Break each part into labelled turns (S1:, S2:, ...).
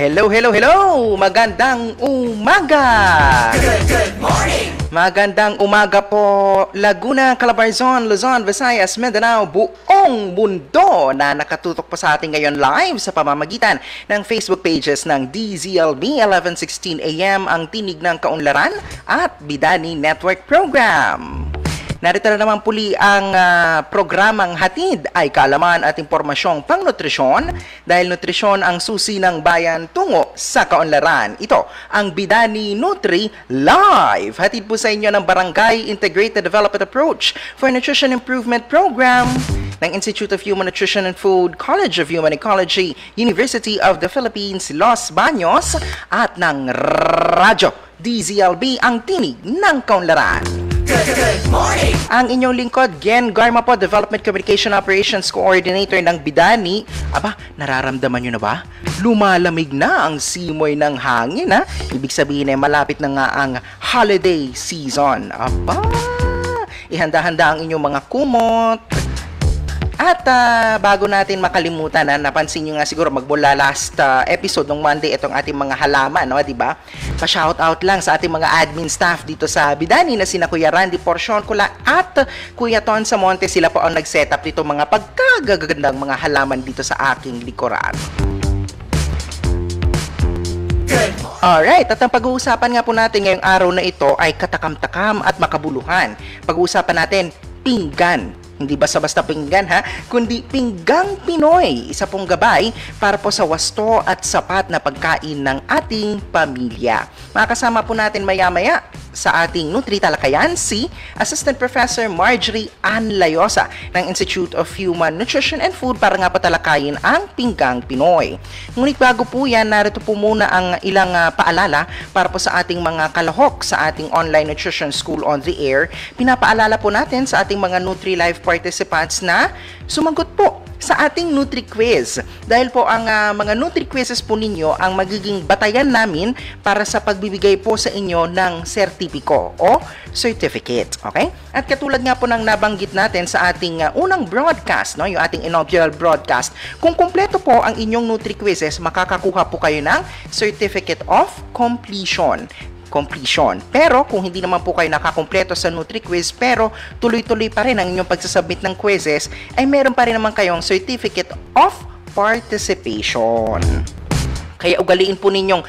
S1: Hello, hello, hello! Magandang umaga!
S2: Good morning!
S1: Magandang umaga po, Laguna, Calabarzon, Luzon, Visayas, Mindanao, buong mundo na nakatutok po sa ating ngayon live sa pamamagitan ng Facebook pages ng DZLB 1116 AM, ang Tinig ng Kaunlaran at Bidani Network Program. Narito na naman puli ang programang hatid ay kaalaman at impormasyong pangnutrisyon dahil nutrisyon ang susi ng bayan tungo sa kaunlaran. Ito ang Bidani Nutri Live. Hatid po sa inyo ng Barangay Integrated Development Approach for Nutrition Improvement Program ng Institute of Human Nutrition and Food, College of Human Ecology, University of the Philippines, Los Baños at ng Radyo DZLB, ang Tinig ng Kaunlaran.
S2: Good morning!
S1: Ang inyong lingkod, Gen Garma po, Development Communication Operations Coordinator ng Bidani. Aba, nararamdaman nyo na ba? Lumalamig na ang simoy ng hangin, ha? Ibig sabihin ay malapit na nga ang holiday season. Aba, ihanda-handa ang inyong mga kumot. At bago natin makalimutan, napansin nyo nga siguro magmula last episode ng Monday itong ating mga halaman, no, di ba? Pa-shoutout lang sa ating mga admin staff dito sa Bidani na sina Kuya Randy Porcioncola at Kuya Ton Samonte. Sila po ang nag-setup dito mga pagkagagandang mga halaman dito sa aking likuran. Alright, at ang pag-uusapan nga po natin ngayong araw na ito ay katakam-takam at makabuluhan. Pag-uusapan natin, pinggan. Hindi basta-basta pinggan, ha? Kundi pinggang Pinoy. Isa pong gabay para po sa wasto at sapat na pagkain ng ating pamilya. Makakasama po natin maya-maya sa ating Nutri Talakayan si Assistant Professor Marjorie Ann Layosa ng Institute of Human Nutrition and Food para nga patalakayin ang pinggang Pinoy. Ngunit bago po yan, narito po muna ang ilang paalala para po sa ating mga kalahok sa ating online nutrition school on the air. Pinapaalala po natin sa ating mga Nutri Live participants na sumagot po sa ating Nutri Quiz. Dahil po ang mga Nutri Quizzes po ninyo ang magiging batayan namin para sa pagbibigay po sa inyo ng sertipiko o certificate. Okay? At katulad nga po ng nabanggit natin sa ating unang broadcast, no, yung ating inaugural broadcast, kung kumpleto po ang inyong Nutri Quizzes, makakakuha po kayo ng Certificate of Completion. Pero kung hindi naman po kayo nakakumpleto sa Nutri-Quiz pero tuloy-tuloy pa rin ang inyong pagsasubmit ng quizzes, ay meron pa rin naman kayong Certificate of Participation. Kaya ugaliin po ninyong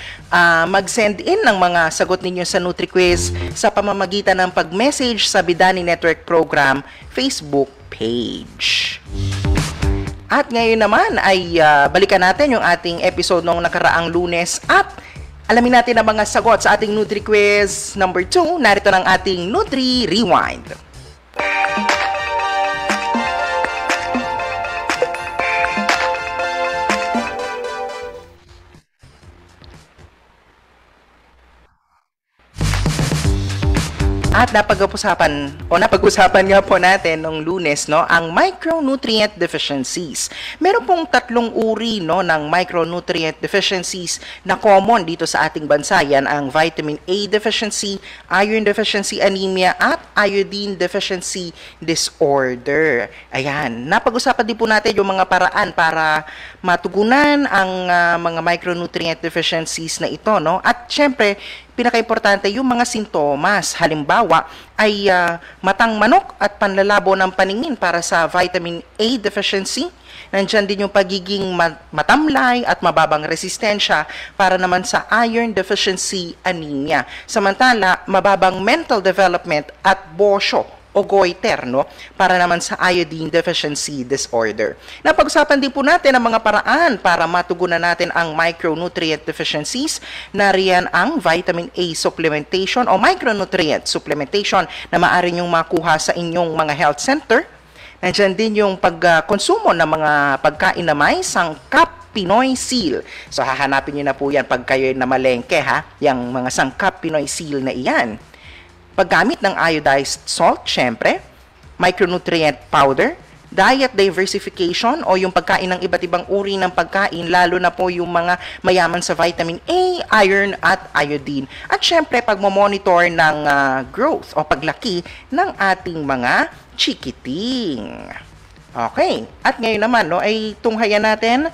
S1: mag-send in ng mga sagot ninyo sa Nutri-Quiz sa pamamagitan ng pag-message sa Bidani Network Program Facebook page. At ngayon naman ay balikan natin yung ating episode noong nakaraang Lunes at alamin natin ang mga sagot sa ating Nutri Quiz number 2. Narito ng ating Nutri Rewind. At napag-usapan nga po natin nung Lunes, no, ang micronutrient deficiencies. Meron pong tatlong uri, no, ng micronutrient deficiencies na common dito sa ating bansa. Yan ang vitamin A deficiency, iron deficiency anemia, at iodine deficiency disorder. Ayan, napag-usapan din po natin yung mga paraan para matugunan ang mga micronutrient deficiencies na ito, no? At syempre, pinaka-importante yung mga sintomas. Halimbawa ay matang manok at panlalabo ng paningin para sa vitamin A deficiency. Nandiyan din yung pagiging matamlay at mababang resistensya para naman sa iron deficiency anemia. Samantala, mababang mental development at bosyo o goiter, no, para naman sa iodine deficiency disorder. Napag-usapan din po natin ang mga paraan para matugunan natin ang micronutrient deficiencies. Nariyan ang vitamin A supplementation o micronutrient supplementation na maaari niyong makuha sa inyong mga health center. Nandiyan din yung pagkonsumo ng mga pagkain na may sangkap Pinoy Seal. So hahanapin niyo na po yan pag kayo na malengke, ha, yung mga sangkap Pinoy Seal na iyan. Paggamit ng iodized salt, syempre, micronutrient powder, diet diversification o yung pagkain ng iba't ibang uri ng pagkain, lalo na po yung mga mayaman sa vitamin A, iron at iodine. At syempre, pagmomonitor ng growth o paglaki ng ating mga chikiting. Okay, at ngayon naman, no, ay tunghayan natin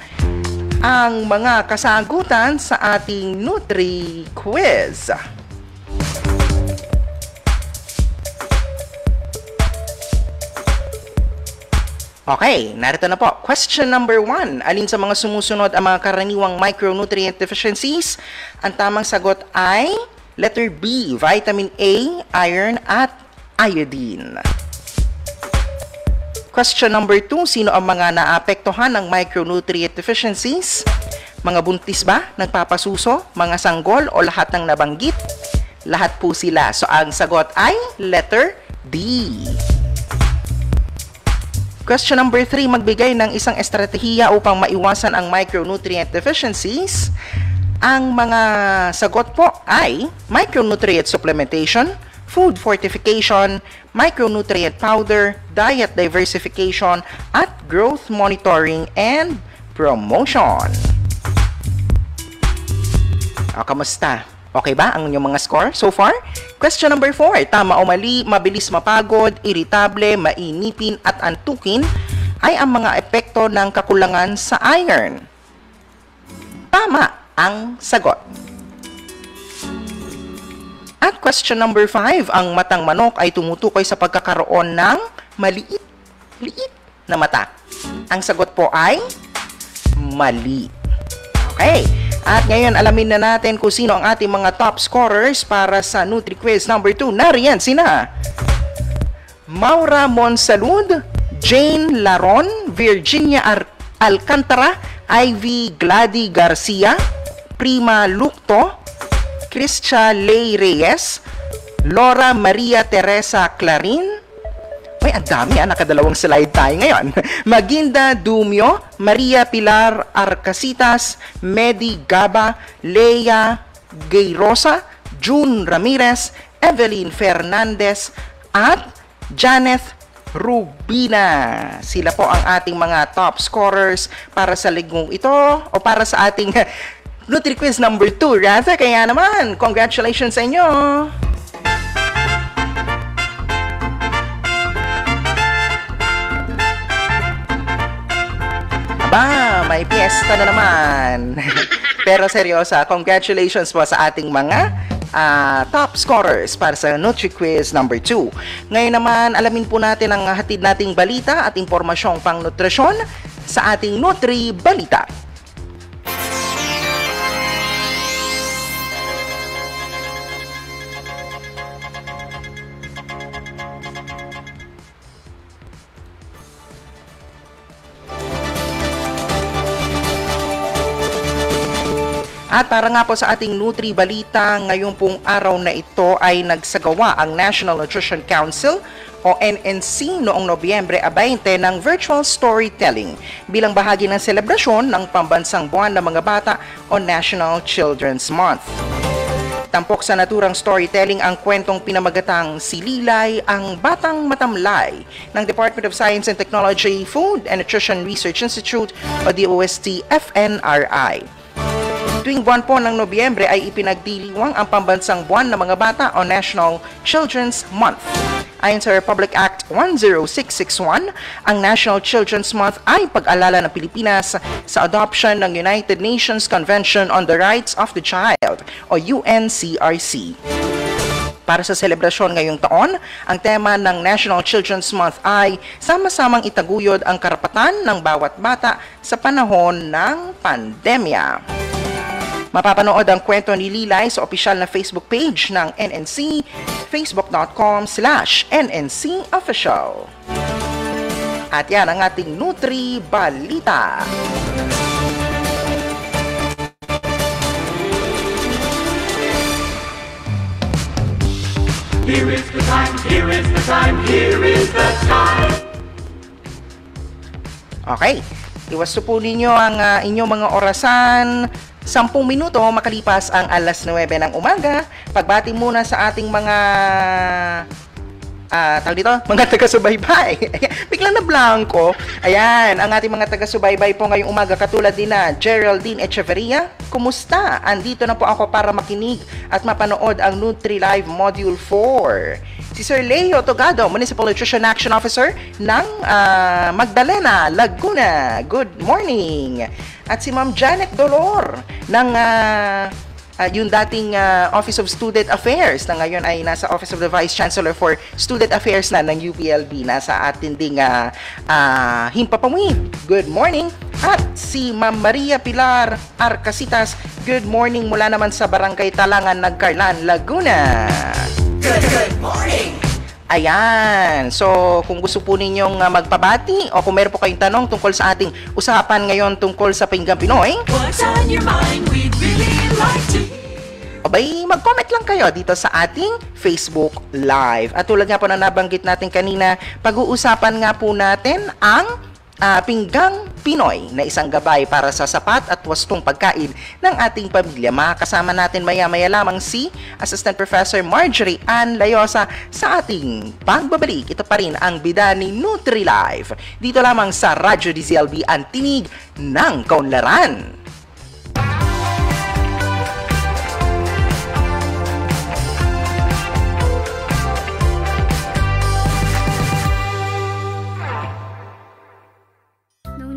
S1: ang mga kasagutan sa ating Nutri Quiz. Okay, narito na po. Question number 1. Alin sa mga sumusunod ang mga karaniwang micronutrient deficiencies? Ang tamang sagot ay letter B, vitamin A, iron at iodine. Question number 2. Sino ang mga naapektuhan ng micronutrient deficiencies? Mga buntis ba, nagpapasuso, mga sanggol o lahat ng nabanggit? Lahat po sila. So ang sagot ay letter D. Question number 3, magbigay ng isang estratehiya upang maiwasan ang micronutrient deficiencies. Ang mga sagot po ay micronutrient supplementation, food fortification, micronutrient powder, diet diversification, at growth monitoring and promotion. O, kamusta? Okay ba ang inyong mga score so far? Question number 4. Tama o mali, mabilis mapagod, iritable, mainipin at antukin ay ang mga epekto ng kakulangan sa iron. Tama ang sagot. At question number 5. Ang matang manok ay tumutukoy sa pagkakaroon ng maliit na mata. Ang sagot po ay mali. Okay. At ngayon, alamin na natin kung sino ang ating mga top scorers para sa Nutri Quiz number 2. Nariyan sina Maura Monsalud, Jane Laron, Virginia Alcantara, Ivy Glady Garcia, Prima Lucto, Cristia Ley Reyes, Laura Maria Teresa Clarin. May ang dami, nakadalawang slide tayo ngayon. Maginda Dumio, Maria Pilar Arcasitas, Medi Gaba, Leia Gayrosa, June Ramirez, Evelyn Fernandez, at Janeth Rubina. Sila po ang ating mga top scorers para sa ligong ito o para sa ating Nutri Quiz number 2. Rather, kaya naman, congratulations sa inyo! Ba, may piyesta na naman. Pero seryosa, congratulations po sa ating mga top scorers para sa Nutri Quiz number 2. Ngayon naman, alamin po natin ang hatid nating balita at impormasyong pang nutrisyon sa ating Nutri Balita. At para nga po sa ating Nutri Balita, ngayong pong araw na ito ay nagsagawa ang National Nutrition Council o NNC noong Nobyembre 20 ng virtual storytelling bilang bahagi ng selebrasyon ng pambansang buwan ng mga bata o National Children's Month. Tampok sa naturang storytelling ang kwentong pinamagatang Si Lilay, ang Batang Matamlay ng Department of Science and Technology, Food and Nutrition Research Institute o DOST FNRI. Tuwing buwan po ng Nobyembre ay ipinagdiriwang ang pambansang buwan ng mga bata o National Children's Month. Ayon sa Republic Act 10661, ang National Children's Month ay pag-alala ng Pilipinas sa adoption ng United Nations Convention on the Rights of the Child o UNCRC. Para sa selebrasyon ngayong taon, ang tema ng National Children's Month ay sama-samang itaguyod ang karapatan ng bawat bata sa panahon ng pandemya. Mapapanood ang kwento ni Lilay sa opisyal na Facebook page ng NNC, facebook.com/NNCofficial. At yan ang ating Nutri Balita.
S2: Here is the time, here is the time, here is the time.
S1: Okay, iwasto po ninyo ang inyong mga orasan. 10 minuto makalipas ang alas 9 ng umaga. Pagbati muna sa ating mga mga taga-subaybay. Biglang na blanco. Ayan, ang ating mga taga-subaybay po ngayong umaga katulad din na Geraldine Echeverria. Kumusta? Andito na po ako para makinig at mapanood ang Nutri Live Module 4. Si Sir Leo Togado, Municipal Nutrition Action Officer ng Magdalena, Laguna. Good morning. At si Ma'am Janet Dolor ng yung dating Office of Student Affairs na ngayon ay nasa Office of the Vice Chancellor for Student Affairs na ng UPLB. Nasa atin ding Himpapawid. Good morning. At si Ma'am Maria Pilar Arcasitas, good morning mula naman sa Barangay Talangan, Nagcarlan, Laguna.
S2: Good morning!
S1: Ayan. So, kung gusto po ninyong magpabati o kung meron po kayong tanong tungkol sa ating usapan ngayon tungkol sa Pinggang Pinoy,
S2: What's on your mind? We'd really like to
S1: abay, mag-comment lang kayo dito sa ating Facebook Live. At tulad nga po na nabanggit natin kanina, pag-uusapan nga po natin ang Pinggang Pinoy na isang gabay para sa sapat at wastong pagkain ng ating pamilya. Makakasama natin maya-maya lamang si Assistant Professor Marjorie Ann Layosa sa ating pagbabalik. Ito pa rin ang Bidani NutriLife. Dito lamang sa Radyo DZLB, ang tinig ng kaunlaran.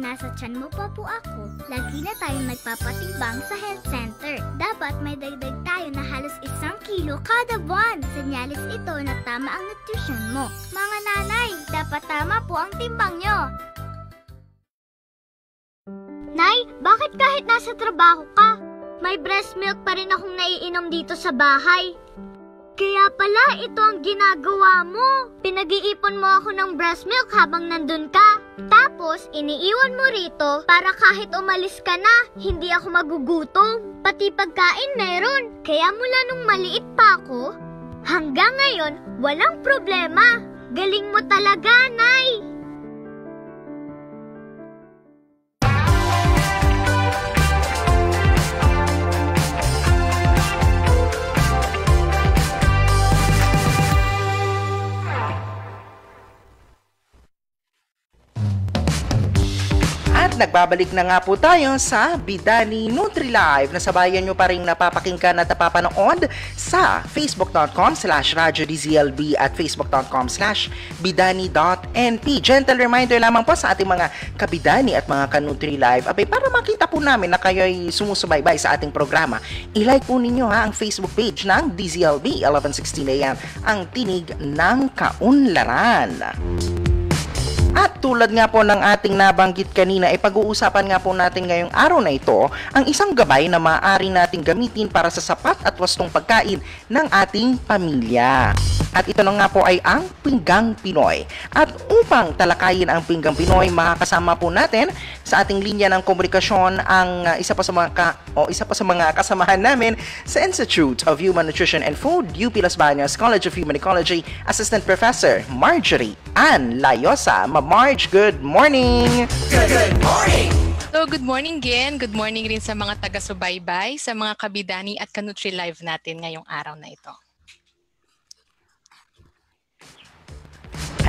S3: Nasa tiyan mo pa po ako, lagi na tayong nagpapatimbang sa health center. Dapat may dagdag tayo na halos 1 kilo kada buwan. Senyalis ito na tama ang nutrition mo. Mga nanay, dapat tama po ang timbang nyo. Nay, bakit kahit nasa trabaho ka, may breast milk pa rin akong naiinom dito sa bahay? Kaya pala ito ang ginagawa mo. Pinag-iipon mo ako ng breast milk habang nandun ka. Tapos, iniiwan mo rito para kahit umalis ka na, hindi ako magugutom. Pati pagkain meron. Kaya mula nung maliit pa ako, hanggang ngayon, walang problema. Galing mo talaga, Nay.
S1: Nagbabalik na nga po tayo sa Bidani NutriLive. Nasabayan nyo pa rin napapakinggan at napapanood sa facebook.com/RadyoDZLB at facebook.com/bidani.np. Gentle reminder lamang po sa ating mga kabidani at mga ka-NutriLive. Abay, para makita po namin na kayo'y sumusubaybay sa ating programa, ilike po ninyo ang Facebook page ng DZLB 1116 AM, ang tinig ng kaunlaran. At tulad nga po ng ating nabanggit kanina, ay pag-uusapan nga po natin ngayong araw na ito ang isang gabay na maaari nating gamitin para sa sapat at wastong pagkain ng ating pamilya. At ito na nga po ay ang Pinggang Pinoy. At upang talakayin ang Pinggang Pinoy, makakasama po natin sa ating linya ng komunikasyon ang isa pa sa mga kasamahan namin sa Institute of Human Nutrition and Food, UP Las Bañas College of Human Ecology, Assistant Professor Marjorie Ann Layosa. Marge, good morning!
S2: Good morning!
S4: So, good morning again. Good morning rin sa mga taga-subaybay, sa mga kabidani at ka-NutriLive natin ngayong araw na ito.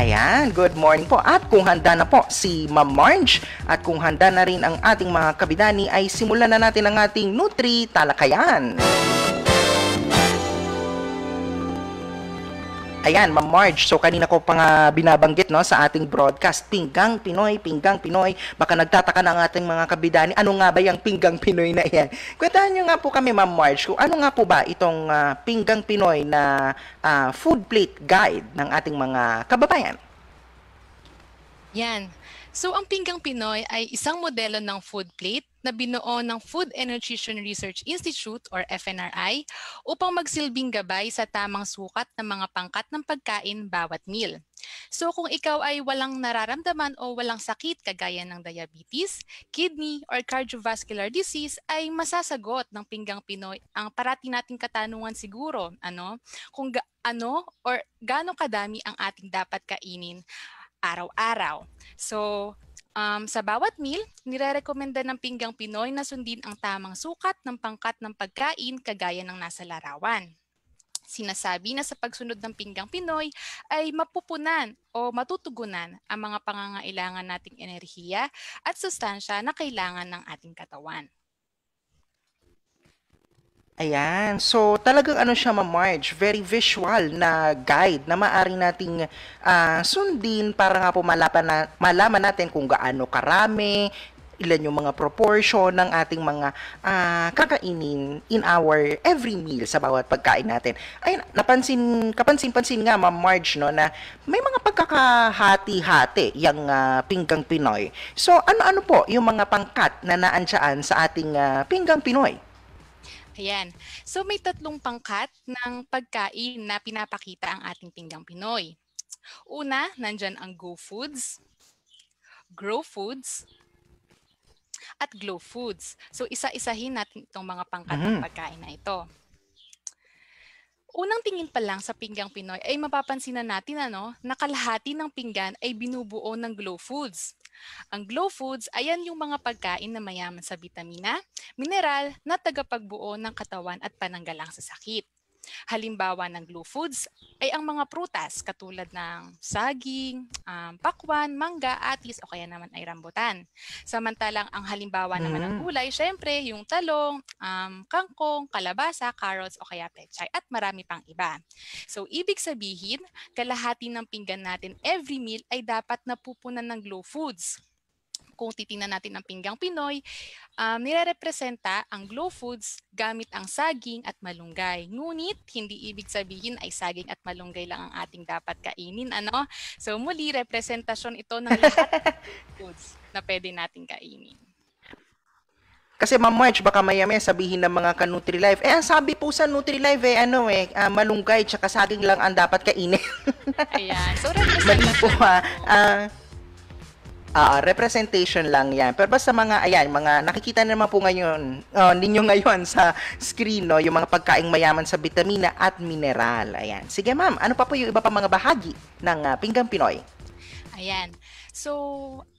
S1: Ayan, good morning po. At kung handa na po si Ma'am Marge at kung handa na rin ang ating mga kabidani, ay simulan na natin ang ating Nutri Talakayan. Ayan, Ma'am Marge, so kanina ko pa nga binabanggit no, sa ating broadcast, Pinggang Pinoy, Pinggang Pinoy. Baka nagtataka na ang ating mga kabidani, ano nga ba yung Pinggang Pinoy na yan? Kwentahan nyo nga po kami, Ma'am Marge, kung ano nga po ba itong Pinggang Pinoy na food plate guide ng ating mga kababayan?
S4: Yan. So, ang Pinggang Pinoy ay isang modelo ng food plate na binuo ng Food and Nutrition Research Institute or FNRI upang magsilbing gabay sa tamang sukat ng mga pangkat ng pagkain bawat meal. So kung ikaw ay walang nararamdaman o walang sakit kagaya ng diabetes, kidney, or cardiovascular disease, ay masasagot ng Pinggang Pinoy ang parati nating katanungan siguro, kung gaano kadami ang ating dapat kainin araw-araw. So, sa bawat meal, nire-recommenda ng Pinggang Pinoy na sundin ang tamang sukat ng pangkat ng pagkain kagaya ng nasa larawan. Sinasabi na sa pagsunod ng Pinggang Pinoy ay mapupunan o matutugunan ang mga pangangailangan nating enerhiya at sustansya na kailangan ng ating katawan.
S1: Ayan. So, talagang ano siya, Ma'am Marge, very visual na guide na maaari nating sundin para nga po malaman natin kung gaano karami, ilan yung mga proportion ng ating mga kakainin in our every meal sa bawat pagkain natin. Ayun, kapansin-pansin nga, Ma'am Marge, no, na may mga pagkakahati-hati yung pinggang Pinoy. So, ano-ano po yung mga pangkat na naansyaan sa ating pinggang Pinoy?
S4: Ayan. So may tatlong pangkat ng pagkain na pinapakita ang ating pinggang Pinoy. Una, nandyan ang Go Foods, Grow Foods, at Glow Foods. So isa-isahin natin itong mga pangkat ng pagkain na ito. Unang tingin pa lang sa pinggang Pinoy ay mapapansin na natin na kalahati ng pinggan ay binubuo ng Glow Foods. Ang Glow Foods, ayan yung mga pagkain na mayaman sa bitamina, mineral na tagapagbuo ng katawan at pananggalang sa sakit. Halimbawa ng Glow Foods ay ang mga prutas katulad ng saging, pakwan, mangga, atis o kaya naman ay rambutan. Samantalang ang halimbawa naman ng gulay, syempre yung talong, kangkong, kalabasa, carrots o kaya pechay at marami pang iba. So ibig sabihin, kalahati ng pinggan natin every meal ay dapat napupunan ng Glow Foods. Kung titingnan natin ang pinggang Pinoy, nire-representa ang Glow Foods gamit ang saging at malunggay. Ngunit, hindi ibig sabihin ay saging at malunggay lang ang ating dapat kainin. So muli, representasyon ito ng lahat ng foods na pwede natin kainin.
S1: Kasi Ma'am Marge, baka maya-maya sabihin ng mga ka-Nutri-Life, ang sabi po sa Nutri-Life, malunggay tsaka saging lang ang dapat kainin.
S4: Ayan. So,
S1: Mali po representation lang yan. Pero basta mga nakikita naman po ngayon, ninyo ngayon sa screen, no, yung mga pagkaing mayaman sa bitamina at mineral. Ayan. Sige ma'am, ano pa po yung iba pa mga bahagi ng pinggang Pinoy?
S4: Ayan. So,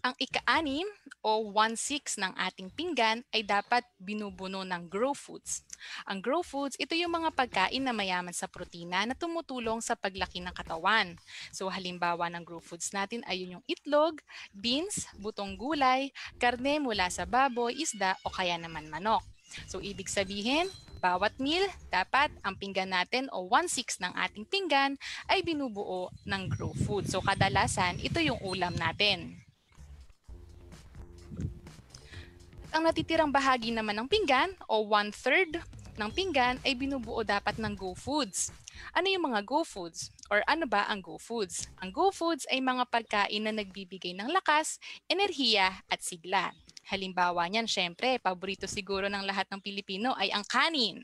S4: ang ika-anim o 1/6 ng ating pinggan ay dapat binubuno ng Grow Foods. Ang Grow Foods, ito yung mga pagkain na mayaman sa protina na tumutulong sa paglaki ng katawan. So, halimbawa ng Grow Foods natin ay yung itlog, beans, butong gulay, karne mula sa baboy, isda o kaya naman manok. So, ibig sabihin, bawat meal, dapat ang pinggan natin o 1/6 ng ating pinggan ay binubuo ng Grow Food. So kadalasan, ito yung ulam natin. Ang natitirang bahagi naman ng pinggan o 1/3 ng pinggan ay binubuo dapat ng Go Foods. Ano yung mga Go Foods? Or ano ba ang Go Foods? Ang Go Foods ay mga pagkain na nagbibigay ng lakas, enerhiya at sigla. Halimbawa niyan, syempre, paborito siguro ng lahat ng Pilipino ay ang kanin.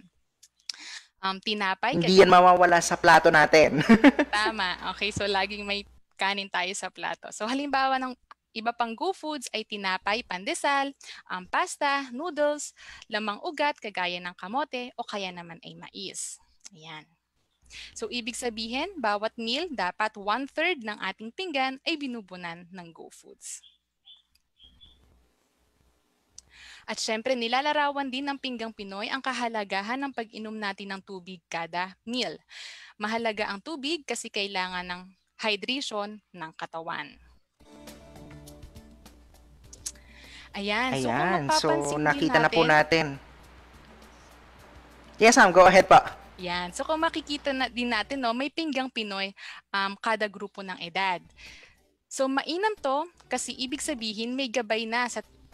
S4: Tinapay.
S1: Hindi yan mawawala sa plato natin.
S4: Tama. Okay, so laging may kanin tayo sa plato. So halimbawa ng iba pang Go Foods ay tinapay, pandesal, pasta, noodles, lamang ugat kagaya ng kamote o kaya naman ay mais. Ayan. So ibig sabihin, bawat meal dapat 1/3 ng ating pinggan ay binubunan ng Go Foods. At syempre, nilalarawan din ng pinggang Pinoy ang kahalagahan ng pag-inom natin ng tubig kada meal. Mahalaga ang tubig kasi kailangan ng hydration ng katawan. Ayan.
S1: So nakita na po natin. Yes, ma'am. Go ahead pa.
S4: Yan. So kung makikita din natin, may pinggang Pinoy kada grupo ng edad. So mainam to kasi ibig sabihin may gabay na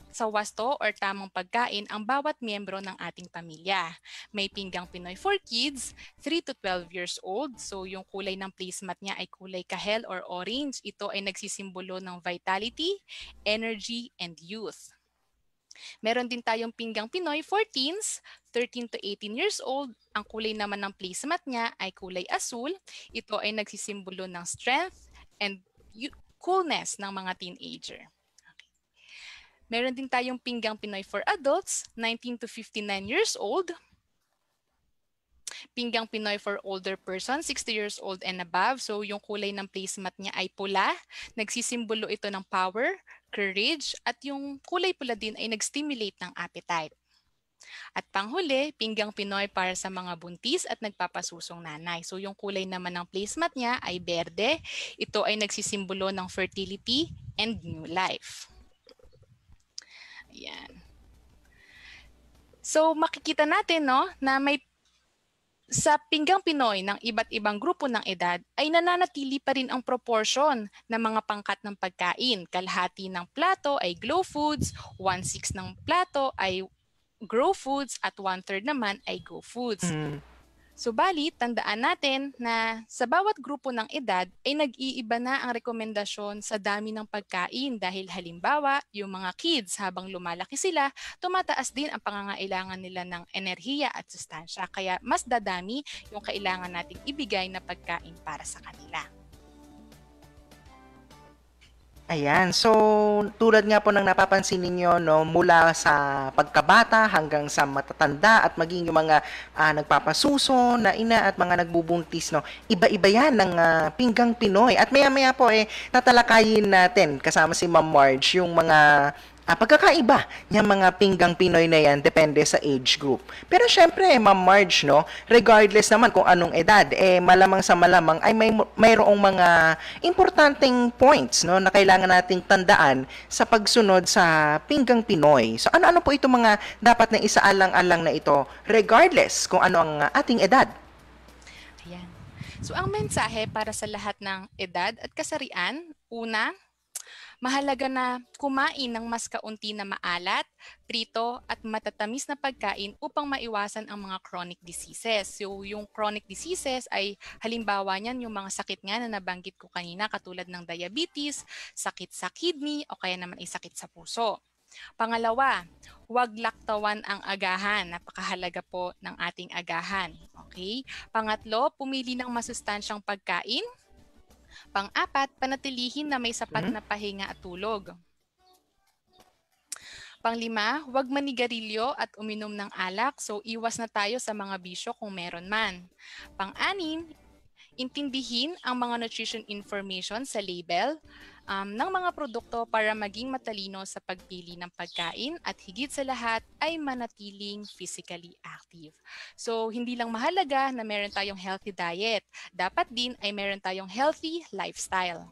S4: sa wasto or tamang pagkain ang bawat miyembro ng ating pamilya. May pinggang Pinoy for kids, 3 to 12 years old. So yung kulay ng placemat niya ay kulay kahel or orange. Ito ay nagsisimbolo ng vitality, energy, and youth. Meron din tayong pinggang Pinoy for teens, 13 to 18 years old. Ang kulay naman ng placemat niya ay kulay asul. Ito ay nagsisimbolo ng strength and coolness ng mga teenager. Meron din tayong pinggang Pinoy for adults, 19 to 59 years old. Pinggang Pinoy for older person, 60 years old and above. So yung kulay ng placemat niya ay pula. Nagsisimbolo ito ng power, courage, at yung kulay pula din ay nag-stimulate ng appetite. At panghuli, pinggang Pinoy para sa mga buntis at nagpapasusong nanay. So yung kulay naman ng placemat niya ay berde. Ito ay nagsisimbolo ng fertility and new life. Ayan. So makikita natin na may Sa pinggang Pinoy ng iba't ibang grupo ng edad ay nananatili pa rin ang proportion ng mga pangkat ng pagkain. Kalahati ng plato ay glow foods, 1/6 ng plato ay grow foods at 1/3 naman ay go foods. Subalit, tandaan natin na sa bawat grupo ng edad ay nag-iiba na ang rekomendasyon sa dami ng pagkain dahil halimbawa, yung mga kids habang lumalaki sila, tumataas din ang pangangailangan nila ng enerhiya at sustansya. Kaya mas dadami yung kailangan nating ibigay na pagkain para sa kanila.
S1: Ayan, so tulad nga po ng napapansin ninyo, no, mula sa pagkabata hanggang sa matatanda at maging yung mga nagpapasuso na ina at mga nagbubuntis, no, iba-iba yan ng pinggang Pinoy. At maya-maya po tatalakayin natin kasama si Ma'am Marge yung mga pagkakaiba ng mga pinggang Pinoy na yan depende sa age group. Pero syempre, Ma'am Marge, no, regardless naman kung anong edad, malamang sa malamang ay mayroong mga importanteng points, no, na kailangan nating tandaan sa pagsunod sa pinggang Pinoy. So ano-ano po itong mga dapat na isaalang-alang na ito regardless kung ano ang ating edad?
S4: Ayan. So ang mensahe para sa lahat ng edad at kasarian, una, mahalaga na kumain ng mas kaunti na maalat, prito at matatamis na pagkain upang maiwasan ang mga chronic diseases. So yung chronic diseases ay halimbawa niyan yung mga sakit nga na nabanggit ko kanina katulad ng diabetes, sakit sa kidney o kaya naman ay sakit sa puso. Pangalawa, huwag laktawan ang agahan. Napakahalaga po ng ating agahan. Okay? Pangatlo, pumili ng masustansyang pagkain. Pang-apat, panatilihin na may sapat na pahinga at tulog. Pang-lima, huwag manigarilyo at uminom ng alak, so iwas na tayo sa mga bisyo kung meron man. Pang-anim, intindihin ang mga nutrition information sa label ng mga produkto para maging matalino sa pagpili ng pagkain at higit sa lahat ay manatiling physically active. So, hindi lang mahalaga na meron tayong healthy diet. Dapat din ay meron tayong healthy lifestyle.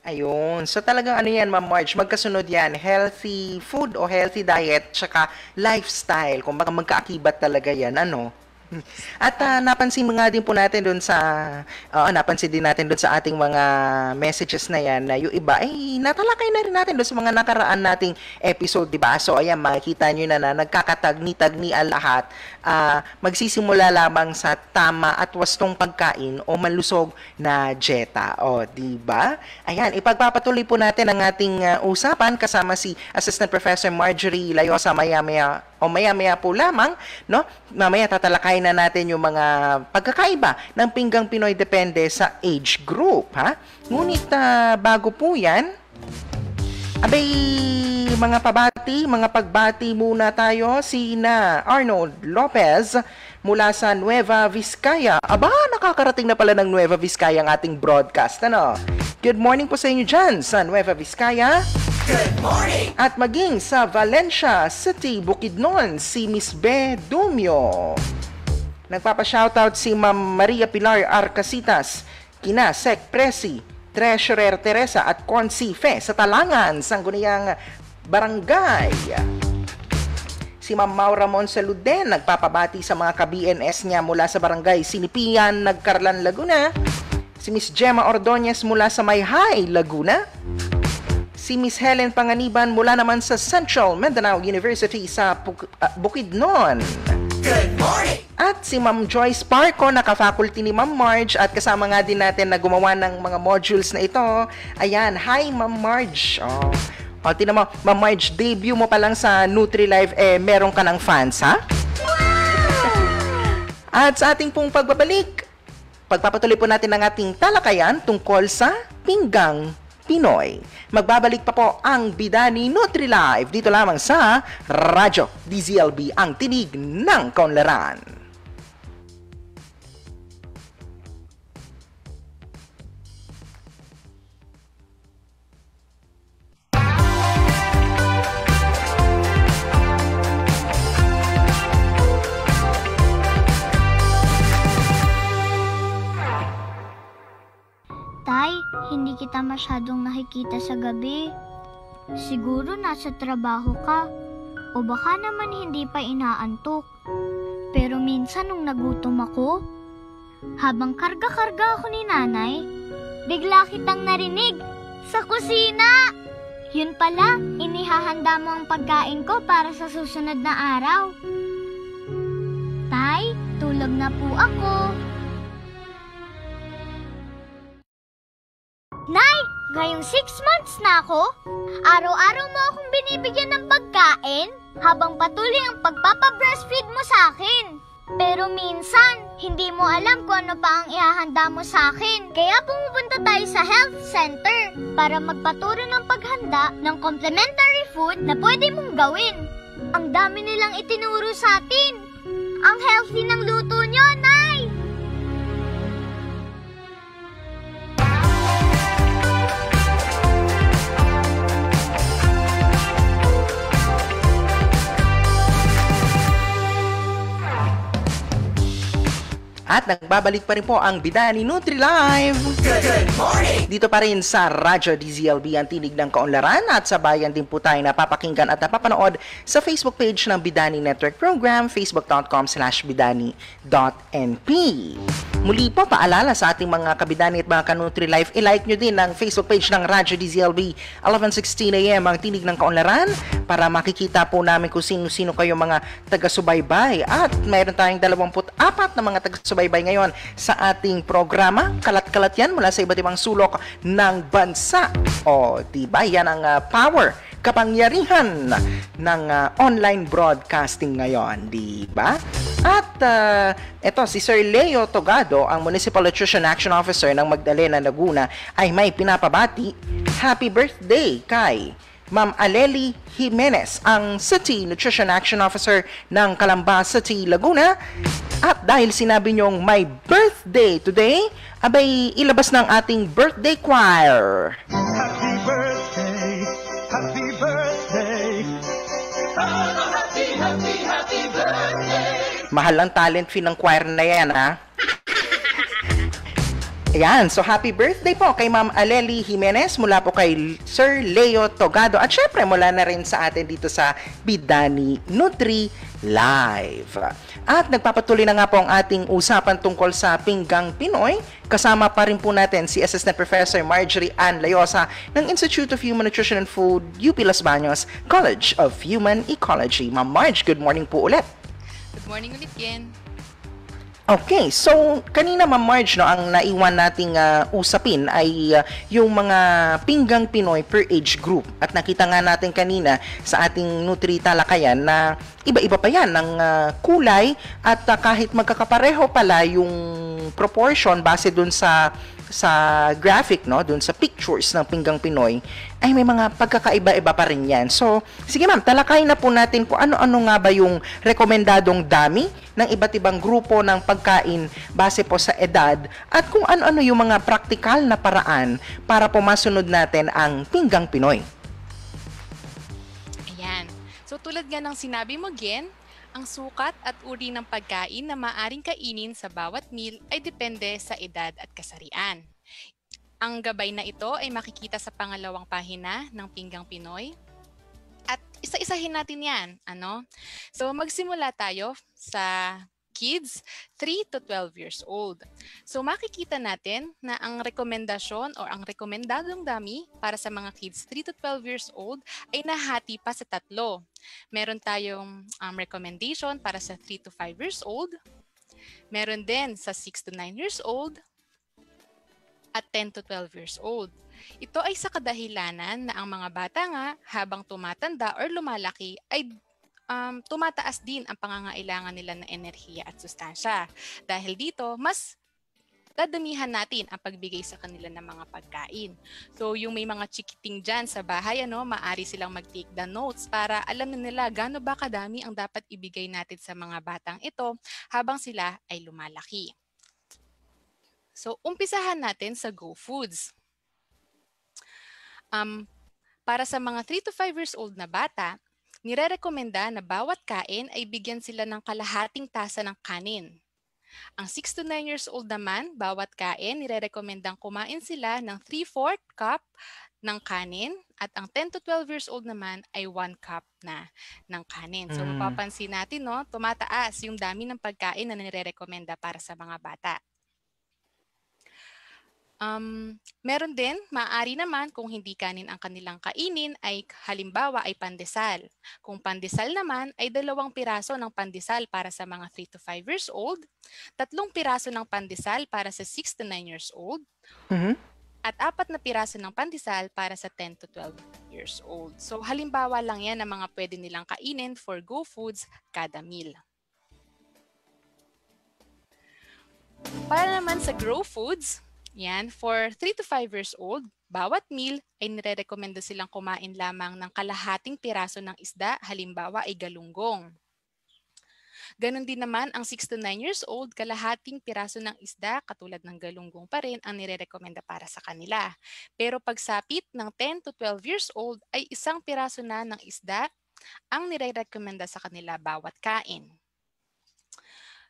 S1: Ayun. So talagang ano yan, Ma'am Marge, magkasunod yan. Healthy food o healthy diet, tsaka lifestyle. Kung baka magkaakibat talaga yan, ano? At napansin nga din po natin doon sa napansin din natin doon sa ating mga messages na yan na yung iba ay natalakay na rin natin doon sa mga nakaraan nating episode, di ba? So ayan, makikita nyo na nagkakatagni-tagni ang lahat. Magsisimula lamang sa tama at wastong pagkain o malusog na dieta. O, di ba? Ayan, ipagpapatuloy po natin ang ating usapan kasama si Assistant Professor Marjorie Layosa maya-maya po lamang, no? Mamaya tatalakayin na natin yung mga pagkakaiba ng pinggang Pinoy depende sa age group, ha? Ngunit bago po yan, mga pagbati muna tayo. Sina Arnold Lopez mula sa Nueva Vizcaya. Nakakarating na pala ng Nueva Vizcaya ang ating broadcast, ano? Good morning po sa inyo dyan sa Nueva Vizcaya.
S2: Good morning!
S1: At maging sa Valencia City, Bukidnon, si Miss Be Dumio. Nagpapa-shoutout si Ma'am Maria Pilar Arcasitas, kina Sec Presi, Treasurer Teresa at Consi Fe sa Talangan, Sangguniang Barangay. Si Ma'am Maura Monsaluden nagpapabati sa mga ka-BNS niya mula sa Barangay Sinipian, Nagcarlan, Laguna. Si Miss Gemma Ordonez mula sa Mayhay, Laguna. Si Miss Helen Panganiban mula naman sa Central Mindanao University sa Bukidnon.
S2: Good morning!
S1: At si Ma'am Joyce Parco, naka-faculty ni Ma'am Marge at kasama nga din natin na gumawa ng mga modules na ito. Ayan, hi Ma'am Marge. Tinan mo, Ma'am Marge, debut mo pa lang sa NutriLife, meron ka ng fans, ha? At sa ating pong pagbabalik, pagpapatuloy po natin ang ating talakayan tungkol sa pinggang Pinoy. Magbabalik pa po ang bida ni NutriLife dito lamang sa Radyo DZLB, ang tinig ng kaunlaran.
S3: Tay, hindi kita masyadong nakikita sa gabi. Siguro nasa trabaho ka. O baka naman hindi pa inaantok. Pero minsan nung nagutom ako, habang karga-karga ako ni nanay, bigla kitang narinig sa kusina. Yun pala, inihahanda mo ang pagkain ko para sa susunod na araw. Tay, tulog na po ako. Nay, ngayong 6 months na ako. Araw-araw mo akong binibigyan ng pagkain habang patuloy ang pagpapa-breastfeed mo sa akin. Pero minsan, hindi mo alam kung ano pa ang ihahanda mo sa akin. Kaya pumupunta tayo sa health center para magpaturo ng paghanda ng complementary food na pwede mong gawin. Ang dami nilang itinuro sa atin. Ang healthy ng luto nyo, Nay!
S1: At nagbabalik pa rin po ang Bidani Nutri-Live. Good morning! Dito pa rin sa Radyo DZLB ang tinig ng kaunlaran at sa bayan din po tayo napapakinggan at napapanood sa Facebook page ng Bidani Network Program, facebook.com/bidani.np. Muli po, paalala sa ating mga kabidani at mga ka-Nutri-Life, i-like nyo din ang Facebook page ng Radyo DZLB 11:16 AM ang tinig ng kaunlaran para makikita po namin kung sino-sino kayo mga taga-subaybay. At mayroon tayong 24 na mga taga-subaybay ngayon sa ating programa. Kalat-kalat yan mula sa iba't ibang sulok ng bansa. O, diba? Yan ang power, kapangyarihan ng online broadcasting ngayon, diba? At eto, si Sir Leo Togado, ang Municipal Nutrition Action Officer ng Magdalena, Laguna, ay may pinapabati. Happy birthday kay Ma'am Aleli Jimenez, ang City Nutrition Action Officer ng Calamba City, Laguna. At dahil sinabi niyong may birthday today, abay ilabas ng ating birthday choir.
S2: Happy birthday, happy birthday. Oh, happy, happy, happy birthday.
S1: Mahal ang talent fee ng choir na yan, ha? Ayan, so happy birthday po kay Ma'am Aleli Jimenez mula po kay Sir Leo Togado at syempre mula na rin sa atin dito sa Bidani Nutri Live. At nagpapatuloy na nga po ang ating usapan tungkol sa Pinggang Pinoy. Kasama pa rin po natin si Assistant Professor Marjorie Ann Layosa ng Institute of Human Nutrition and Food, UP Los Baños, College of Human Ecology. Ma'am Marge, good morning po ulit.
S4: Good morning ulit, Ken.
S1: Okay, so kanina Ma'am Marge, no, ang naiwan nating usapin ay yung mga Pinggang Pinoy per age group. At nakita nga natin kanina sa ating Nutri Talakayan na iba-iba pa yan ng kulay at kahit magkakapareho pala yung proportion base dun sa graphic, no, dun sa pictures ng Pinggang Pinoy, ay may mga pagkakaiba-iba pa rin yan. So, sige ma'am, talakayin na po natin kung ano-ano nga ba yung rekomendadong dami ng iba't ibang grupo ng pagkain base po sa edad at kung ano-ano yung mga praktikal na paraan para po masunod natin ang Pinggang Pinoy.
S4: Ayan. So tulad nga ng sinabi mo, Gen, ang sukat at uri ng pagkain na maaring kainin sa bawat meal ay depende sa edad at kasarian. Ang gabay na ito ay makikita sa pangalawang pahina ng Pinggang Pinoy. At isa-isahin natin yan. So magsimula tayo sa kids 3 to 12 years old. So makikita natin na ang rekomendasyon o ang rekomendadong dami para sa mga kids 3 to 12 years old ay nahati pa sa tatlo. Meron tayong recommendation para sa 3 to 5 years old. Meron din sa 6 to 9 years old at 10 to 12 years old. Ito ay sa kadahilanan na ang mga bata nga habang tumatanda or lumalaki ay tumataas din ang pangangailangan nila ng enerhiya at sustansya. Dahil dito, mas dadamihan natin ang pagbigay sa kanila ng mga pagkain. So, yung may mga chikiting dyan sa bahay, maari silang mag-take the notes para alam na nila gaano ba kadami ang dapat ibigay natin sa mga batang ito habang sila ay lumalaki. So, umpisahan natin sa Go Foods. Para sa mga 3 to 5 years old na bata, nire-rekomenda na bawat kain ay bigyan sila ng kalahating tasa ng kanin. Ang 6 to 9 years old naman, bawat kain, nire-rekomendang kumain sila ng 3/4 cup ng kanin at ang 10 to 12 years old naman ay 1 cup na ng kanin. So mapapansin natin, no, tumataas yung dami ng pagkain na nire-recommenda para sa mga bata. Meron din, maaari naman kung hindi kanin ang kanilang kainin ay halimbawa ay pandesal. Kung pandesal naman ay 2 piraso ng pandesal para sa mga 3 to 5 years old, 3 piraso ng pandesal para sa 6 to 9 years old, at 4 na piraso ng pandesal para sa 10 to 12 years old. So halimbawa lang yan ng mga pwede nilang kainin for Go Foods kada meal. Para naman sa Grow Foods, yan, for 3 to 5 years old, bawat meal ay nire-recommenda silang kumain lamang ng kalahating piraso ng isda, halimbawa ay galunggong. Ganon din naman ang 6 to 9 years old, kalahating piraso ng isda, katulad ng galunggong pa rin, ang nire-recommenda para sa kanila. Pero pagsapit ng 10 to 12 years old ay 1 piraso na ng isda ang nire-recommenda sa kanila bawat kain.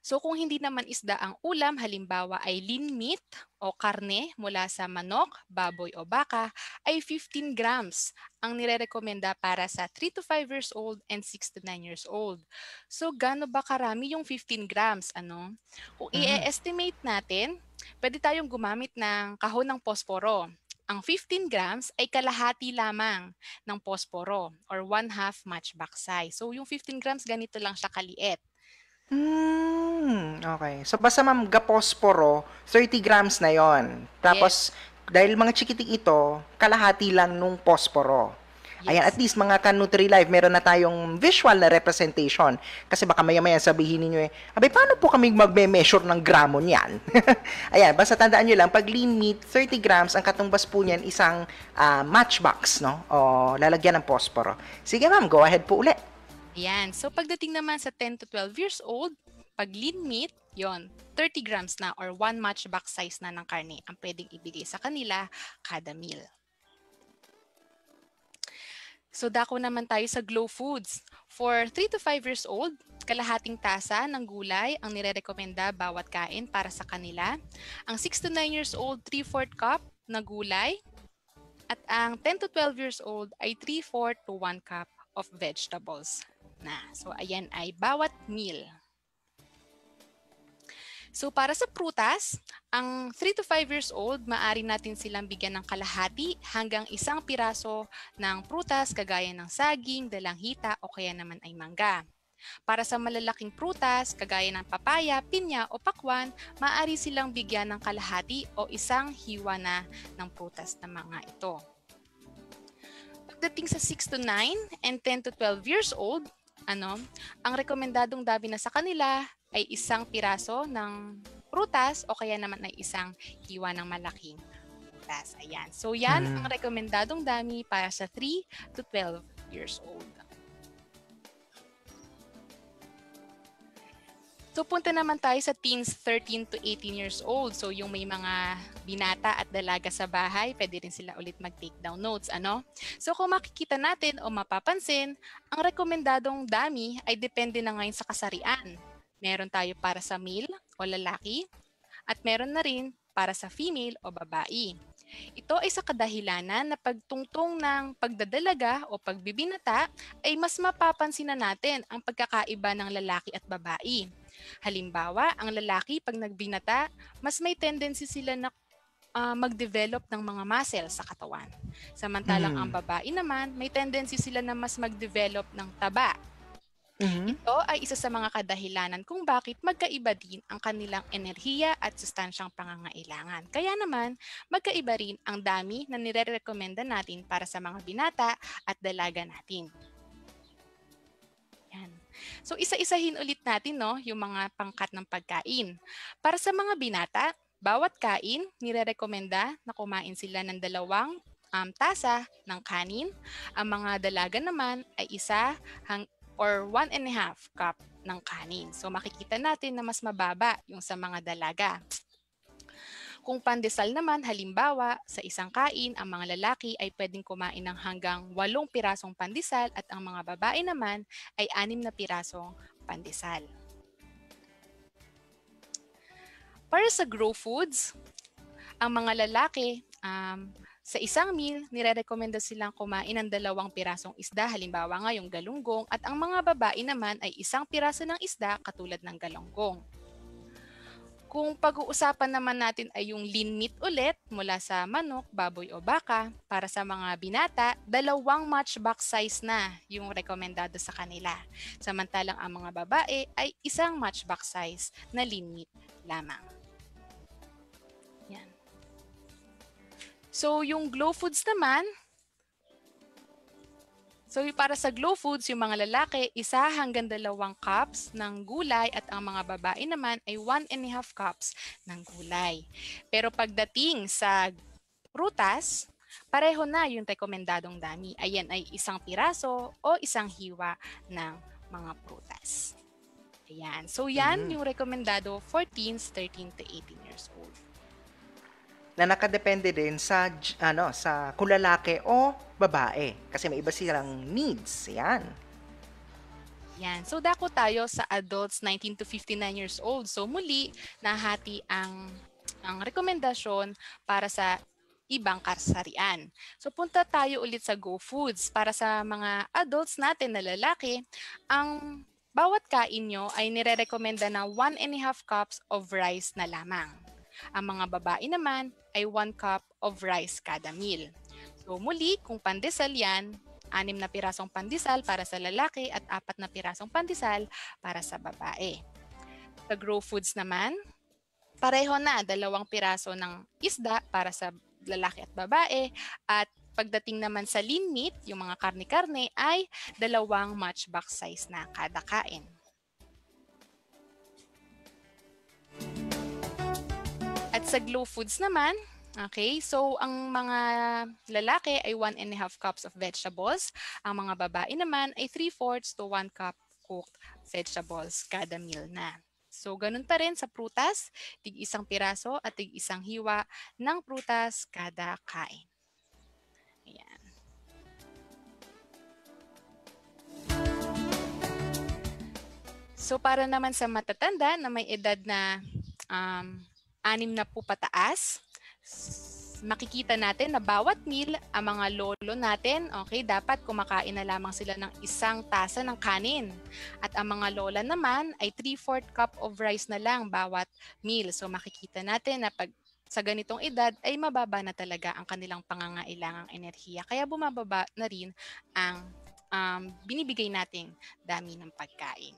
S4: So kung hindi naman isda ang ulam, halimbawa ay lean meat o karne mula sa manok, baboy o baka, ay 15 grams ang nire-recommenda para sa 3 to 5 years old and 6 to 9 years old. So gaano ba karami yung 15 grams? Ano? Kung i-estimate natin, pwede tayong gumamit ng kahon ng posporo. Ang 15 grams ay kalahati lamang ng posporo or 1/2 matchbox size. So yung 15 grams, ganito lang siya kaliit.
S1: Okay. So, basta ma'am, gaposporo, 30 grams na yon. Tapos, dahil mga chikiting ito, kalahati lang nung posporo. Ayan, at least mga ka-Nutri-Life, meron na tayong visual na representation. Kasi baka maya-maya sabihin ninyo abay, paano po kami magme-measure ng gramo niyan? Ayan, basta tandaan nyo lang, pag lean meat, 30 grams, ang katumbas po niyan, isang matchbox, no? O lalagyan ng posporo. Sige ma'am, go ahead po ulit.
S4: Ayan. So pagdating naman sa 10 to 12 years old, pag lean meat, yon 30 grams na or 1 matchbox size na ng karne ang pwedeng ibigay sa kanila kada meal. So dako naman tayo sa Glow Foods. For 3 to 5 years old, kalahating tasa ng gulay ang nire-recommenda bawat kain para sa kanila. Ang 6 to 9 years old, 3/4 cup na gulay. At ang 10 to 12 years old ay 3/4 to 1 cup of vegetables na. So ayan ay bawat meal. So para sa prutas, ang 3 to 5 years old, maaari natin silang bigyan ng kalahati hanggang 1 piraso ng prutas kagaya ng saging, dalanghita o kaya naman ay mangga. Para sa malalaking prutas, kagaya ng papaya, pinya o pakwan, maaari silang bigyan ng kalahati o 1 hiwa na ng prutas na mga ito. Pagdating sa 6 to 9 and 10 to 12 years old, ang rekomendadong dami na sa kanila ay 1 piraso ng prutas o kaya naman ay 1 hiwa ng malaking prutas. Ayan. So yan ang rekomendadong dami para sa 3 to 12 years old. So punta naman tayo sa teens 13 to 18 years old. So yung may mga binata at dalaga sa bahay, pwede rin sila ulit mag-take down notes. So kung makikita natin o mapapansin, ang rekomendadong dami ay depende na ngayon sa kasarian. Meron tayo para sa male o lalaki at meron na rin para sa female o babae. Ito ay sa kadahilanan na pagtungtong ng pagdadalaga o pagbibinata ay mas mapapansin na natin ang pagkakaiba ng lalaki at babae. Halimbawa, ang lalaki pag nagbinata, mas may tendency sila na mag-develop ng mga muscle sa katawan. Samantalang ang babae naman, may tendency sila na mas mag-develop ng taba. Ito ay isa sa mga kadahilanan kung bakit magkaiba din ang kanilang enerhiya at sustansyang pangangailangan. Kaya naman, magkaiba rin ang dami na nire-recommenda natin para sa mga binata at dalaga natin. Yan. So isa-isahin ulit natin yung mga pangkat ng pagkain. Para sa mga binata, bawat kain nire-recommenda na kumain sila ng 2 tasa ng kanin. Ang mga dalaga naman ay 1 or 1.5 cup ng kanin. So makikita natin na mas mababa yung sa mga dalaga. Kung pandesal naman, halimbawa, sa isang kain, ang mga lalaki ay pwedeng kumain ng hanggang 8 pirasong pandesal at ang mga babae naman ay 6 na pirasong pandesal. Para sa Grow Foods, ang mga lalaki, Sa isang meal, nire-recommenda silang kumain ng 2 pirasong isda, halimbawa nga yung galunggong, at ang mga babae naman ay 1 piraso ng isda katulad ng galunggong. Kung pag-uusapan naman natin ay yung lean meat ulit mula sa manok, baboy o baka, para sa mga binata, 2 matchbox size na yung rekomendado sa kanila. Samantalang ang mga babae ay 1 matchbox size na lean meat lamang. Yan. So yung Glow Foods naman, para sa Glow Foods, yung mga lalaki, 1 hanggang 2 cups ng gulay at ang mga babae naman ay 1.5 cups ng gulay. Pero pagdating sa prutas, pareho na yung rekomendadong dami. Ayan ay 1 piraso o 1 hiwa ng mga prutas. Ayan. So yan yung rekomendado for teens 13 to 18 years old.
S1: Na nakadepende din sa kung lalaki o babae kasi may iba silang needs. Yan.
S4: Yan. So dako tayo sa adults 19 to 59 years old. So muli nahati ang rekomendasyon para sa ibang kasarian. So punta tayo ulit sa Go Foods. Para sa mga adults natin na lalaki, ang bawat kain nyo ay nire-recommenda na 1.5 cups of rice na lamang. Ang mga babae naman ay 1 cup of rice kada meal. So muli, kung pandesal yan, 6 na pirasong pandesal para sa lalaki at 4 na pirasong pandesal para sa babae. Sa Grow Foods naman, pareho na 2 piraso ng isda para sa lalaki at babae at pagdating naman sa lean meat, yung mga karne-karne ay 2 matchbox size na kada kain. At sa Glow Foods naman, okay, so ang mga lalaki ay 1.5 cups of vegetables. Ang mga babae naman ay 3/4 to 1 cup cooked vegetables kada meal na. So ganun pa rin sa prutas, tig 1 piraso at tig 1 hiwa ng prutas kada kain. Ayan. So para naman sa matatanda na may edad na 6 na po pataas, makikita natin na bawat meal, ang mga lolo natin, okay, dapat kumakain na lamang sila ng 1 tasa ng kanin. At ang mga lola naman ay 3/4 cup of rice na lang bawat meal. So makikita natin na pag sa ganitong edad ay mababa na talaga ang kanilang pangangailangang enerhiya. Kaya bumababa na rin ang binibigay nating dami ng pagkain.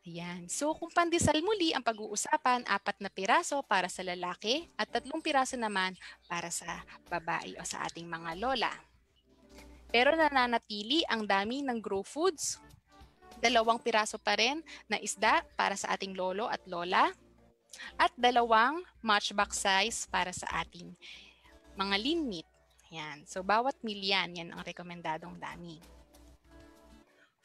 S4: Ayan. So kung pandesal muli ang pag-uusapan, 4 na piraso para sa lalaki at 3 piraso naman para sa babae o sa ating mga lola. Pero nananatili ang dami ng Grow Foods. 2 piraso pa rin na isda para sa ating lolo at lola at 2 matchbox size para sa ating mga lean meat. Ayan. So bawat meal yan ang rekomendadong dami.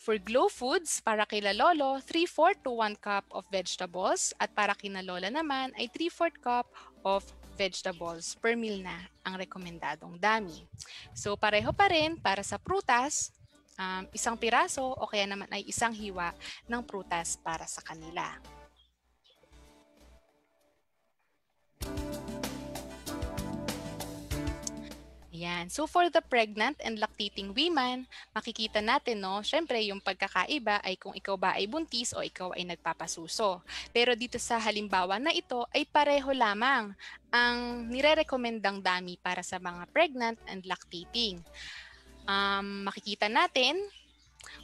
S4: For Glow Foods, para kila lolo, 3/4 to 1 cup of vegetables at para kina lola naman ay 3/4 cup of vegetables per meal na ang rekomendadong dami. So pareho pa rin para sa prutas, 1 piraso o kaya naman ay 1 hiwa ng prutas para sa kanila. Ayan. So for the pregnant and lactating women, makikita natin, no, syempre yung pagkakaiba ay kung ikaw ba ay buntis o ikaw ay nagpapasuso. Pero dito sa halimbawa na ito ay pareho lamang ang nire-recommendang dami para sa mga pregnant and lactating. Makikita natin,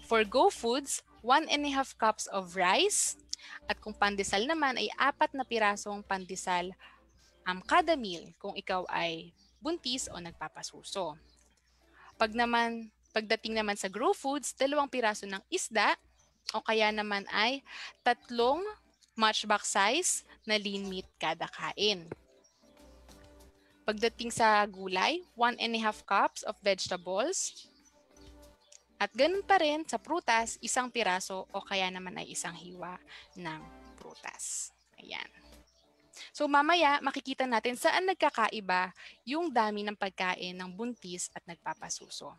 S4: for Go Foods, 1.5 cups of rice at kung pandesal naman ay 4 na pirasong pandesal kada meal kung ikaw ay buntis o nagpapasuso. Pagdating naman sa Grow Foods, 2 piraso ng isda o kaya naman ay 3 matchbox size na lean meat kada kain. Pagdating sa gulay, 1.5 cups of vegetables. At ganun pa rin sa prutas, 1 piraso o kaya naman ay 1 hiwa ng prutas. Ayan. So mamaya makikita natin saan nagkakaiba yung dami ng pagkain ng buntis at nagpapasuso.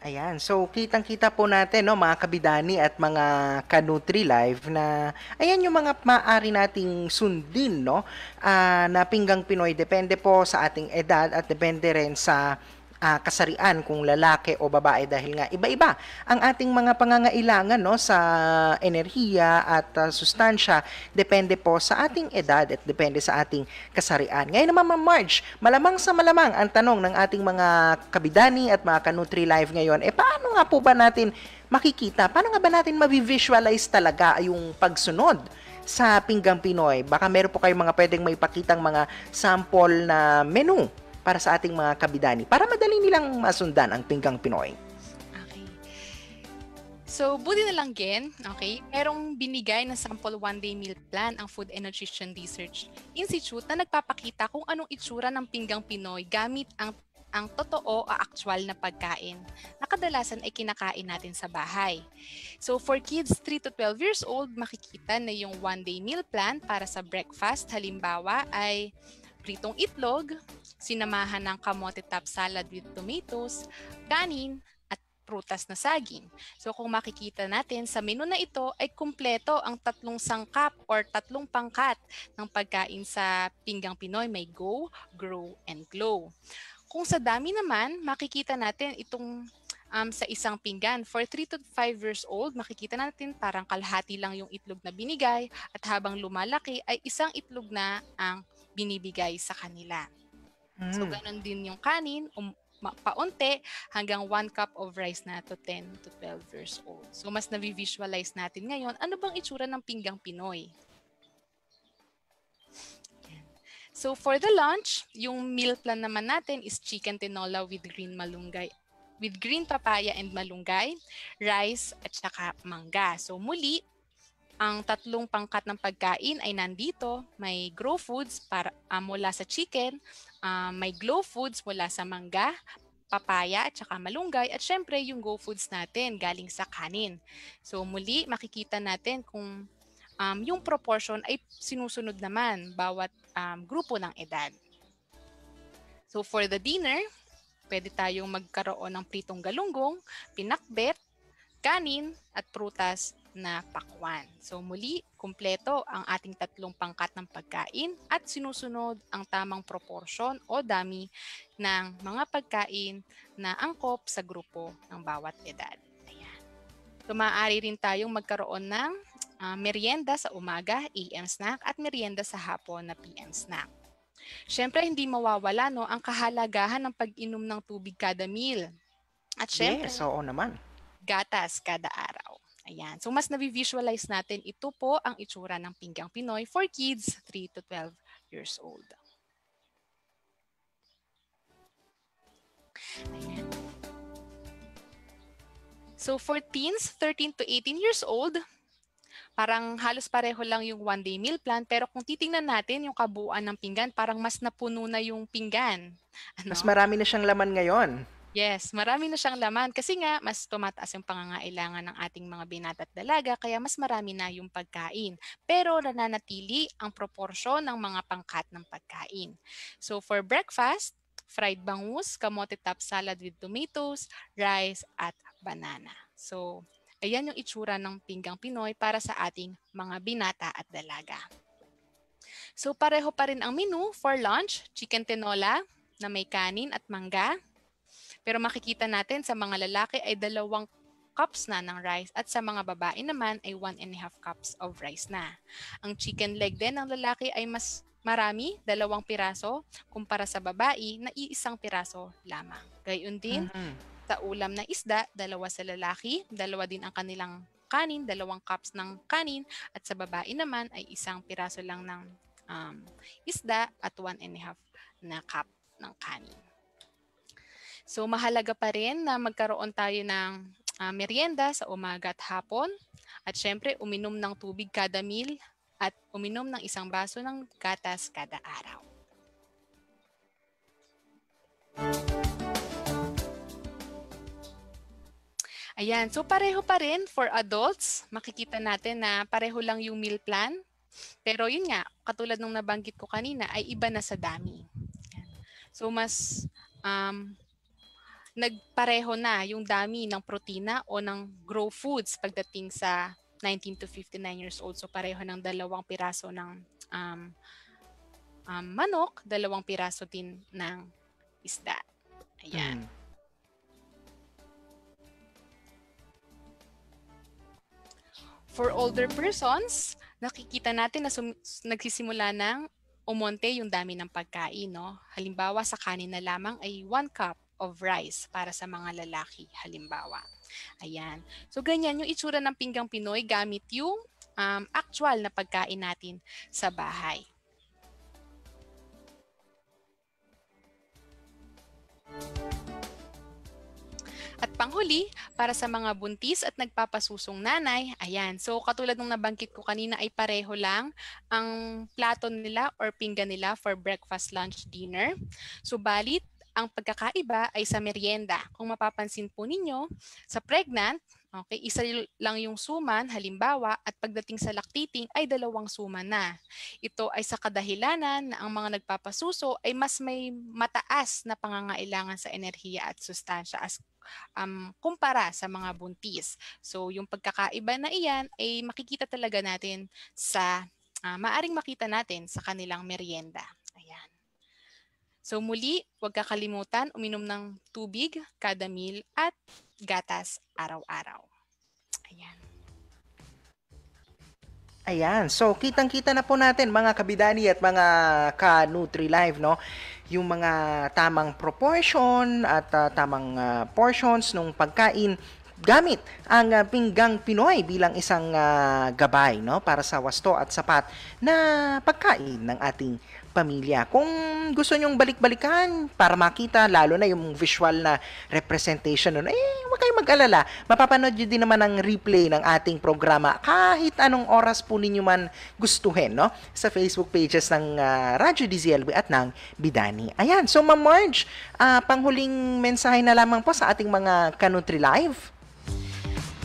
S1: Ayan, so kitang-kita po natin, no, mga kabidani at mga ka-Nutri-Life na ayan yung mga maaari nating sundin, no, na pinggang Pinoy. Depende po sa ating edad at depende rin sa kasarian kung lalaki o babae dahil nga iba-iba ang ating mga pangangailangan, no, sa enerhiya at sustansya. Depende po sa ating edad at depende sa ating kasarian. Ngayon naman, Ma'am Marge, malamang sa malamang ang tanong ng ating mga kabidani at mga ka-Nutri-Life ngayon, paano nga po ba natin makikita, paano nga ba natin ma-visualize talaga yung pagsunod sa Pinggang Pinoy? Baka meron po kayong mga pwedeng maipakitang mga sample na menu para sa ating mga kabidani para madali nilang masundan ang Pinggang Pinoy.
S4: Okay. So, buti na lang Gen, okay, merong binigay na sample one-day meal plan ang Food and Nutrition Research Institute na nagpapakita kung anong itsura ng Pinggang Pinoy gamit ang totoo o actual na pagkain na kadalasan ay kinakain natin sa bahay. So for kids 3 to 12 years old, makikita na yung one-day meal plan para sa breakfast halimbawa ay pritong itlog, sinamahan ng kamote top salad with tomatoes, kanin, at prutas na saging. So kung makikita natin sa menu na ito ay kumpleto ang 3 sangkap or 3 pangkat ng pagkain sa Pinggang Pinoy. May go, grow, and glow. Kung sa dami naman, makikita natin itong sa isang pinggan. For 3 to 5 years old, makikita natin parang kalahati lang yung itlog na binigay at habang lumalaki ay isang itlog na ang binibigay sa kanila. So, ganun din yung kanin, paunti hanggang 1 cup of rice na to 10 to 12 years old. So, mas na-visualize natin ngayon, ano bang itsura ng Pinggang Pinoy? So, for the lunch, yung meal plan naman natin is chicken tinola with green malunggay, with green papaya and malunggay, rice at saka mangga. So, muli, ang 3 pangkat ng pagkain ay nandito. May grow foods para mula sa chicken, may glow foods mula sa mangga, papaya at saka malunggay at syempre yung go foods natin galing sa kanin. So muli makikita natin kung yung proportion ay sinusunod naman bawat grupo ng edad. So for the dinner, pwede tayong magkaroon ng pritong galunggong, pinakbet, kanin at prutas na pakwan. So muli, kumpleto ang ating 3 pangkat ng pagkain at sinusunod ang tamang proportion o dami ng mga pagkain na angkop sa grupo ng bawat edad. Ayan. So maaari rin tayong magkaroon ng merienda sa umaga, AM snack, at merienda sa hapon na PM snack. Siyempre, hindi mawawala ang kahalagahan ng pag-inom ng tubig kada meal. At siyempre,
S1: Yes, oo naman.
S4: gatas kada araw. Ayan. So, mas na-visualize natin ito po ang itsura ng Pinggang Pinoy for kids 3 to 12 years old. Ayan. So, for teens 13 to 18 years old, parang halos pareho lang yung one-day meal plan. Pero kung titingnan natin yung kabuuan ng pinggan, parang mas napuno na yung pinggan.
S1: Mas marami na siyang laman ngayon.
S4: Yes, marami na siyang laman kasi nga mas tumataas yung pangangailangan ng ating mga binata at dalaga kaya mas marami na yung pagkain. Pero nananatili ang proporsyon ng mga pangkat ng pagkain. So for breakfast, fried bangus, kamote top salad with tomatoes, rice at banana. So ayan yung itsura ng Pinggang Pinoy para sa ating mga binata at dalaga. So pareho pa rin ang menu for lunch, chicken tinola na may kanin at mangga. Pero makikita natin sa mga lalaki ay 2 cups na ng rice at sa mga babae naman ay 1.5 cups of rice na. Ang chicken leg din ng lalaki ay mas marami, 2 piraso, kumpara sa babae na 1 piraso lamang. Gayon din, sa ulam na isda, 2 sa lalaki, 2 din ang kanilang kanin, 2 cups ng kanin at sa babae naman ay 1 piraso lang ng isda at 1.5 na cup ng kanin. So mahalaga pa rin na magkaroon tayo ng merienda sa umaga at hapon. At syempre, uminom ng tubig kada meal at uminom ng 1 baso ng gatas kada araw. Ayan, so pareho pa rin for adults. Makikita natin na pareho lang yung meal plan. Pero yun nga, katulad nung nabanggit ko kanina, ay iba na sa dami. So mas nagpareho na yung dami ng protina o ng grow foods pagdating sa 19 to 59 years old. So pareho ng 2 piraso ng manok, 2 piraso din ng isda. Ayan. For older persons, nakikita natin na nagsisimula ng umonte yung dami ng pagkain. No? Halimbawa, sa kanin na lamang ay 1 cup of rice para sa mga lalaki. Halimbawa. Ayan. So, ganyan yung itsura ng pinggang Pinoy gamit yung actual na pagkain natin sa bahay. At panghuli, para sa mga buntis at nagpapasusong nanay, ayan. So, katulad ng nabanggit ko kanina ay pareho lang ang plato nila or pinggan nila for breakfast, lunch, dinner. Subalit, ang pagkakaiba ay sa merienda. Kung mapapansin po ninyo, sa pregnant, okay, isa lang yung suman, halimbawa, at pagdating sa lactating ay 2 suman na. Ito ay sa kadahilanan na ang mga nagpapasuso ay mas may mataas na pangangailangan sa enerhiya at sustansya as kumpara sa mga buntis. So, yung pagkakaiba na iyan ay makikita talaga natin sa, maaring makita natin sa kanilang merienda. Ayan. So, muli, huwag kakalimutan uminom ng tubig kada meal at gatas araw-araw. Ayan.
S1: Ayan. So, kitang-kita na po natin mga kabidani at mga ka-Nutri-Live, no? Yung mga tamang proportion at tamang portions ng pagkain gamit ang pinggang Pinoy bilang isang gabay, no, para sa wasto at sapat na pagkain ng ating pamilya. Kung gusto nyong balik-balikan para makita lalo na yung visual na representation nun, huwag kayong mag-alala. Mapapanood nyo din naman ang replay ng ating programa kahit anong oras po ninyo man gustuhin, no? Sa Facebook pages ng Radyo DZLB at ng Bidani. Ayan, so Ma'am Marge, panghuling mensahe na lamang po sa ating mga Ka-Nutri Live.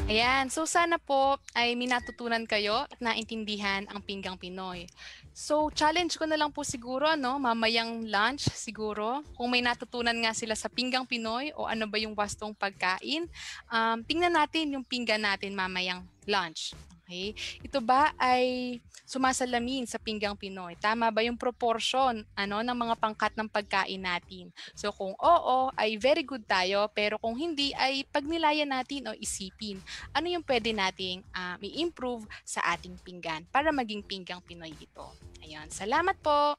S4: Ayan, so sana po ay minatutunan kayo at naintindihan ang pinggang Pinoy. So, challenge ko na lang po siguro, mamayang lunch siguro, kung may natutunan nga sila sa pinggang Pinoy o ano ba yung wastong pagkain, tingnan natin yung pinggan natin mamayang lunch. Okay? Ito ba ay sumasalamin sa pinggang Pinoy? Tama ba yung proportion ng mga pangkat ng pagkain natin? So kung oo, ay very good tayo. Pero kung hindi, ay pagnilayan natin o isipin. Ano yung pwede nating i-improve sa ating pinggan para maging pinggang Pinoy ito? Ayan, salamat po!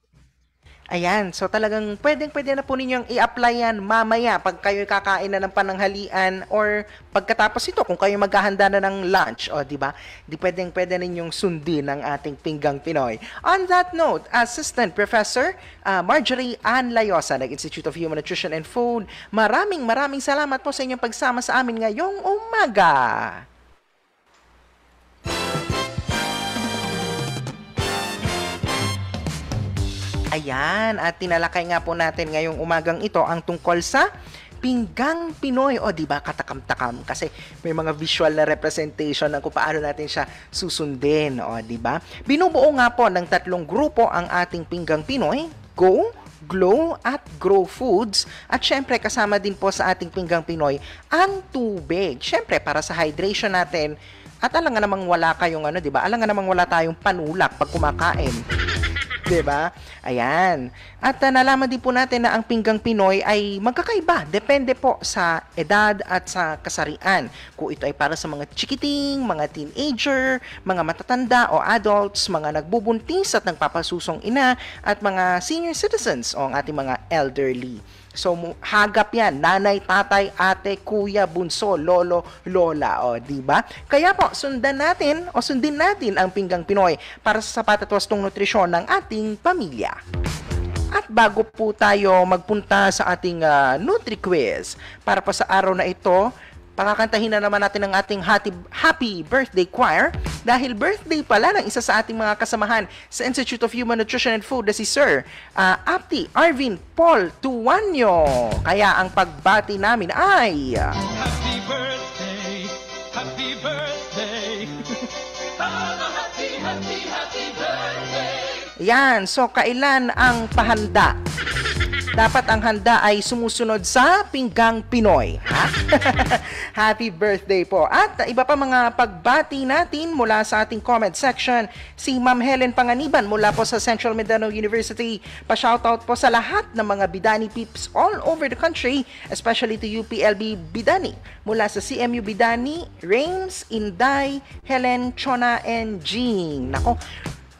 S1: Ayan, so talagang pwede na po ninyong i-apply yan mamaya pag kayo kakain na ng pananghalian or pagkatapos ito kung kayo maghahanda na ng lunch, di ba? Pwede ninyong sundin ang ating pinggang Pinoy. On that note, Assistant Professor Marjorie Ann Layosa ng Institute of Human Nutrition and Food, maraming salamat po sa inyong pagsama sa amin ngayong umaga. Ayan, at tinalakay nga po natin ngayong umagang ito ang tungkol sa pinggang Pinoy. Di ba, katakam-takam kasi may mga visual na representation ng kung paano natin siya susundin, di ba? Binubuo nga po ng 3 grupo ang ating pinggang Pinoy: Go, Glow at Grow Foods. At syempre kasama din po sa ating pinggang Pinoy ang tubig. Syempre para sa hydration natin. At alam nga namang wala kayong di ba? Alam nga namang wala tayong panulak pag kumakain. Diba? Ayan. At nalaman din po natin na ang pinggang Pinoy ay magkakaiba. Depende po sa edad at sa kasarian. Kung ito ay para sa mga chikiting, mga teenager, mga matatanda o adults, mga nagbubuntis at nagpapasusong ina, at mga senior citizens o ang ating mga elderly. So, hagap yan. Nanay, tatay, ate, kuya, bunso, lolo, lola. Diba? Kaya po, sundin natin ang pinggang Pinoy para sa sapat at wastong nutrisyon ng ating pamilya. At bago po tayo magpunta sa ating Nutri Quiz, para po sa araw na ito, pakakantahin na naman natin ang ating happy birthday choir dahil birthday pala ng isa sa ating mga kasamahan sa Institute of Human Nutrition and Food na si Sir Apti Arvin Paul Tuwanyo. Kaya ang pagbati namin ay
S2: Happy birthday, happy birthday. Happy birthday.
S1: yan, so kailan ang pahanda? Dapat ang handa ay sumusunod sa Pinggang Pinoy. Ha? Happy birthday po. At iba pa mga pagbati natin mula sa ating comment section. Si Ma'am Helen Panganiban mula po sa Central Mindanao University. Pa-shoutout po sa lahat ng mga Bidani peeps all over the country, especially to UPLB Bidani. Mula sa CMU Bidani, Rames, Inday, Helen, Chona, and Jean. Nako,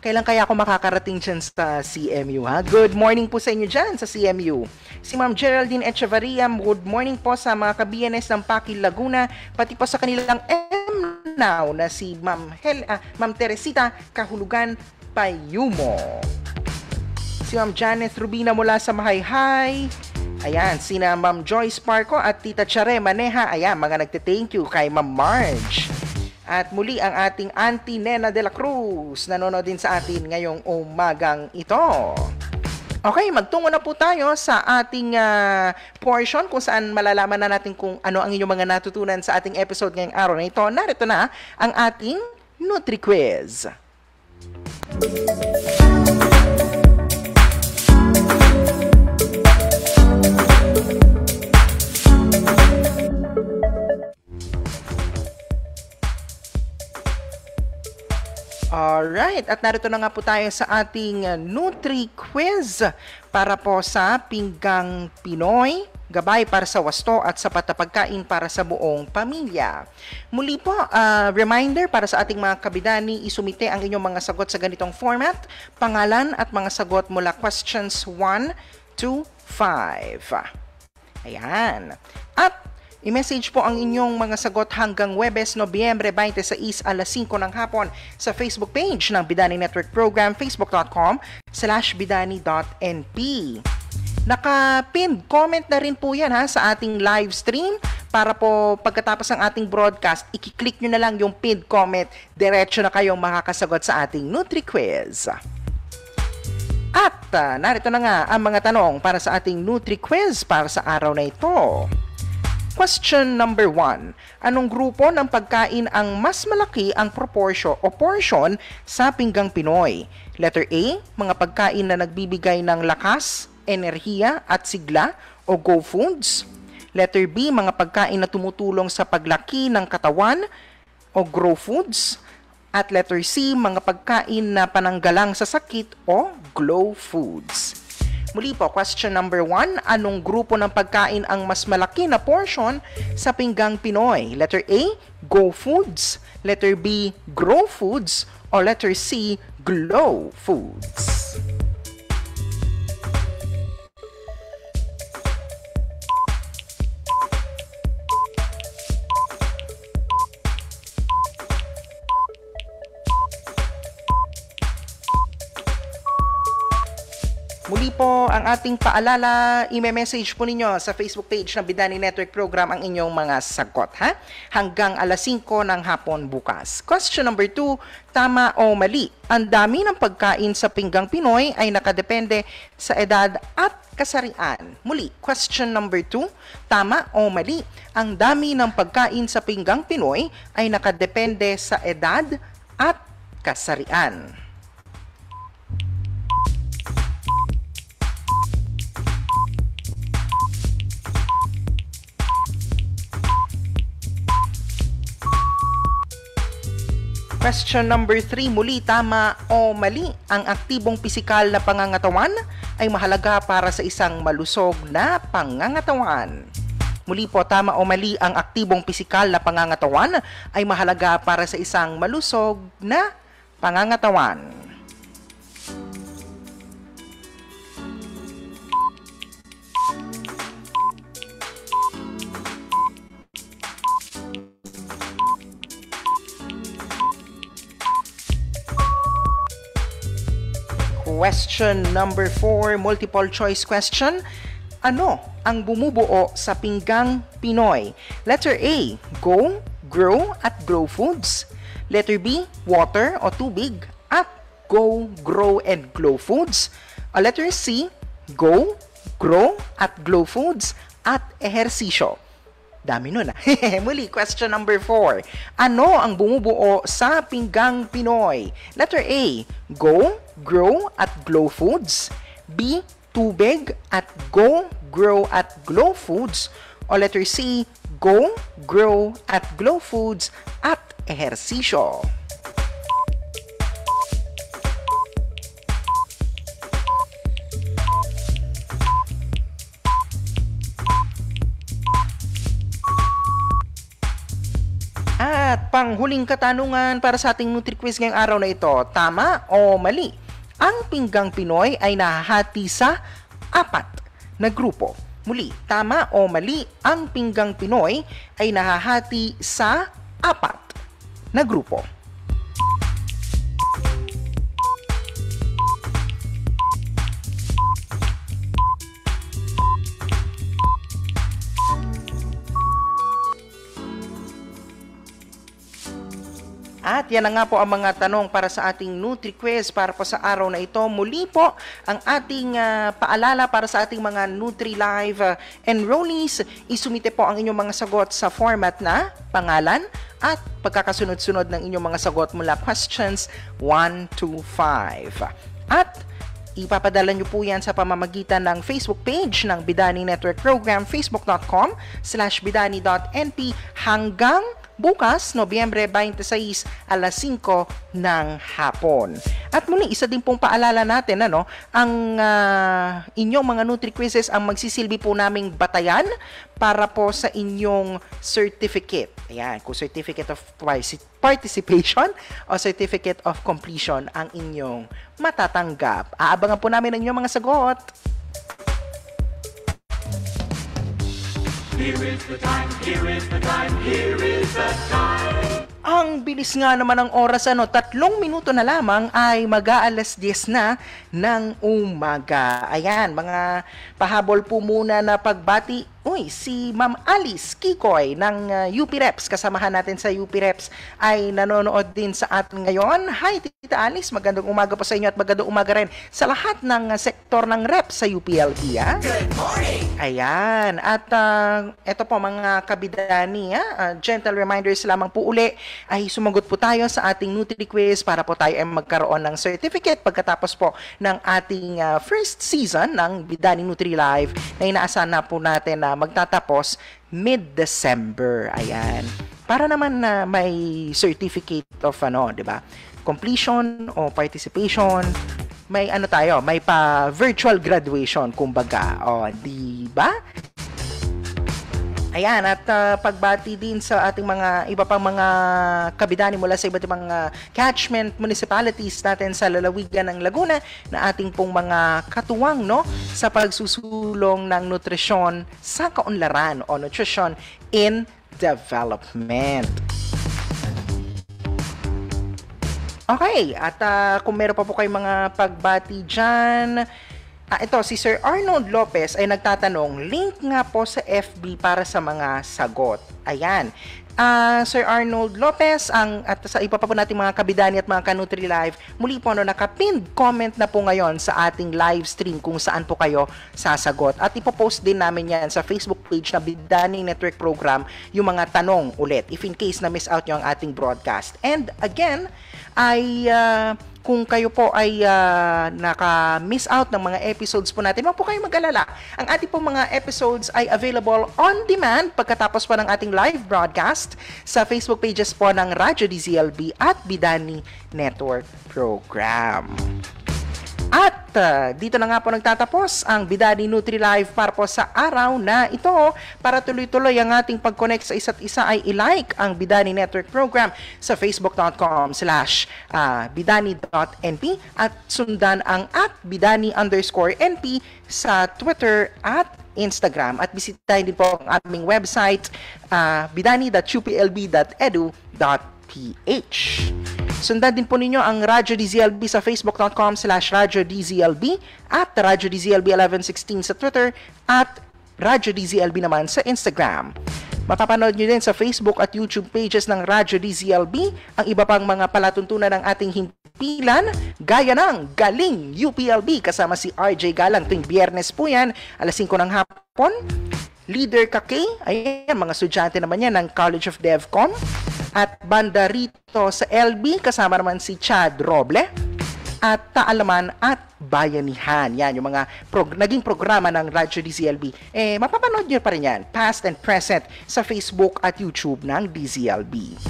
S1: kailan kaya ako makakarating dyan sa CMU, ha? Good morning po sa inyo dyan sa CMU. Si Ma'am Geraldine Echevarria, good morning po sa mga ka-BNS ng Pakil, Laguna, pati po sa kanilang MNOW na si Ma'am Teresita Kahulugan Payumo. Si Ma'am Janet Rubina mula sa Mahayhay. Ayan, sina Ma'am Joyce Parco at Tita Chare Maneha. Ayan, mga nagte-thank you kay Ma'am Marge. At muli ang ating Auntie Nena de la Cruz, nanonood din sa atin ngayong umagang ito. Okay, magtungo na po tayo sa ating portion kung saan malalaman na natin kung ano ang inyong mga natutunan sa ating episode ngayong araw na ito. Narito na ang ating Nutri-Quiz. Alright, at narito na nga po tayo sa ating Nutri-Quiz para po sa Pinggang Pinoy, gabay para sa wasto at sapat na pagkain para sa buong pamilya. Muli po, reminder para sa ating mga kabidani, isumite ang inyong mga sagot sa ganitong format, pangalan at mga sagot mula questions 1 to 5. Ayan. At i-message po ang inyong mga sagot hanggang Huwebes, Nobyembre 26 alas 5 ng hapon sa Facebook page ng Bidani Network Program, facebook.com/bidani.np. Naka-pinned comment na rin po yan sa ating live stream para po pagkatapos ng ating broadcast, i-click nyo na lang yung pinned comment, diretso na kayong makakasagot sa ating Nutri-Quiz. At narito na nga ang mga tanong para sa ating Nutri-Quiz para sa araw na ito. Question number 1. Anong grupo ng pagkain ang mas malaki ang proportion o portion sa Pinggang Pinoy? Letter A, mga pagkain na nagbibigay ng lakas, enerhiya at sigla o Go Foods. Letter B, mga pagkain na tumutulong sa paglaki ng katawan o Grow Foods. At letter C, mga pagkain na pananggalang sa sakit o Glow Foods. Muli po, question number 1, anong grupo ng pagkain ang mas malaki na portion sa Pinggang Pinoy? Letter A, Go Foods. Letter B, Grow Foods. O letter C, Glow Foods. Muli po, ang ating paalala, i-message po ninyo sa Facebook page ng Bidani Network Program ang inyong mga sagot, ha? Hanggang alas 5 ng hapon bukas. Question number 2, tama o mali? Ang dami ng pagkain sa Pinggang Pinoy ay nakadepende sa edad at kasarian. Muli, question number 2, tama o mali? Ang dami ng pagkain sa Pinggang Pinoy ay nakadepende sa edad at kasarian. Question number 3, muli, tama o mali? Ang aktibong pisikal na pangangatawan ay mahalaga para sa isang malusog na pangangatawan. Muli po, tama o mali? Ang aktibong pisikal na pangangatawan ay mahalaga para sa isang malusog na pangangatawan. Question number 4, multiple choice question. Ano ang bumubuo sa Pinggang Pinoy? Letter A, Go, Grow at Grow Foods. Letter B, Water o tubig at Go, Grow and Glow Foods. O letter C, Go, Grow at Glow Foods at ehersisyo. Dami nun. Muli, question number 4. Ano ang bumubuo sa Pinggang Pinoy? Letter A, Go, Grow at Glow Foods. B, tubig at go, grow at Glow Foods, o letter C, go, grow at Glow Foods at ehersisyo. At panghuling katanungan para sa ating NutriQuiz ngayong araw na ito, tama o mali? Ang pinggang Pinoy ay nahahati sa 4 na grupo. Muli, tama o mali? Ang pinggang Pinoy ay nahahati sa 4 na grupo. At yan na nga po ang mga tanong para sa ating NutriQuiz para po sa araw na ito. Muli po ang ating paalala para sa ating mga NutriLive enrollees. Isumite po ang inyong mga sagot sa format na pangalan at pagkakasunod-sunod ng inyong mga sagot mula questions 1 to 5. At ipapadala nyo po yan sa pamamagitan ng Facebook page ng Bidani Network Program, facebook.com/bidani.np hanggang bukas, Nobyembre 26, alas 5 ng hapon. At muli, isa din pong paalala natin, ang inyong mga NutriQuizes ang magsisilbi po naming batayan para po sa inyong certificate. Ayan, kung certificate of participation o certificate of completion ang inyong matatanggap. Aabangan po namin ang inyong mga sagot.
S2: Here is the time, here is the time, here is the time.
S1: Ang bilis nga naman ng oras, 3 minuto na lamang ay mag-aalas 10 na ng umaga. Ayan, mga pahabol po muna na pagbati. Uy, si Ma'am Alice Kikoy ng UP Reps, kasamahan natin sa UP Reps, ay nanonood din sa atin ngayon. Hi, Tita Alice, magandang umaga po sa inyo at magandang umaga rin sa lahat ng sektor ng Reps sa UPLB.
S2: Good morning!
S1: Ayan, at eto po mga kabidani, gentle reminders lamang po uli, ay sumagot po tayo sa ating NutriQuiz para po tayo ay magkaroon ng certificate pagkatapos po ng ating first season ng Bidani NutriLive na inaasahan na po natin na magtatapos mid-December. Ayan. Para naman na may certificate of di ba? Completion o participation. May may pa virtual graduation kumbaga. Di ba? Ayan, at pagbati din sa ating mga iba pang mga kabidani mula sa iba't ibang catchment municipalities natin sa lalawigan ng Laguna na ating pong mga katuwang sa pagsusulong ng nutrisyon sa kaunlaran o nutrition in development. Okay, at kung meron pa po kayong mga pagbati dyan, ito, si Sir Arnold Lopez ay nagtatanong, link nga po sa FB para sa mga sagot. Ayan. Sir Arnold Lopez, at sa iba pa po nating mga kabidani at mga ka-NutriLive, muli po naka-pinned comment na po ngayon sa ating live stream kung saan po kayo sasagot. At ipopost din namin yan sa Facebook page na Bidani Network Program yung mga tanong ulit if in case na miss out nyo ang ating broadcast. And again, kung kayo po ay naka-miss out ng mga episodes po natin, huwag po kayo mag-alala. Ang ating po mga episodes ay available on demand pagkatapos po ng ating live broadcast sa Facebook pages po ng Radyo DZLB at Bidani Network Program. At dito na nga po nagtatapos ang Bidani NutriLive para po sa araw na ito. Para tuloy-tuloy ang ating pag-connect sa isa't isa ay i-like ang Bidani Network Program sa facebook.com/bidani.np at sundan ang @bidani_np sa Twitter at Instagram. At bisitahin din po ang aming website bidani.uplb.edu.ph. Sundan din po ninyo ang Radyo DZLB sa facebook.com/Radyo DZLB at Radyo DZLB 1116 sa Twitter at Radyo DZLB naman sa Instagram. Mapapanood nyo din sa Facebook at YouTube pages ng Radyo DZLB ang iba pang mga palatuntunan ng ating himpilan gaya ng Galing UPLB kasama si RJ Galang tuwing Biyernes po yan, alas 5 ng hapon. Leader Kake, ayan, mga estudyante naman yan ng College of DevCom. At banda rito sa LB, kasama naman si Chad Roble. at Taalaman at Bayanihan. Yan, yung mga naging programa ng Radyo DZLB. Mapapanood nyo pa rin yan, past and present, sa Facebook at YouTube ng DZLB.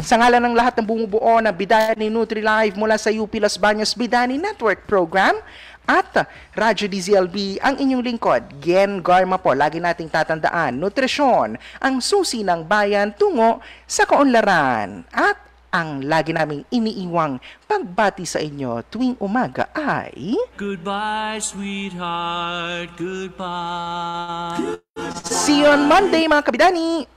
S1: Sa ngalan ng lahat ng bumubuo ng Bidani NutriLive mula sa UP Las Bañas Bidani Network Program at Radyo DZLB, ang inyong lingkod, Gen Garma po. Lagi nating tatandaan, nutrisyon, ang susi ng bayan tungo sa kaunlaran. At ang lagi naming iniiwang pagbati sa inyo tuwing umaga ay...
S2: Goodbye, sweetheart, goodbye.
S1: See you on Monday, mga kabidani!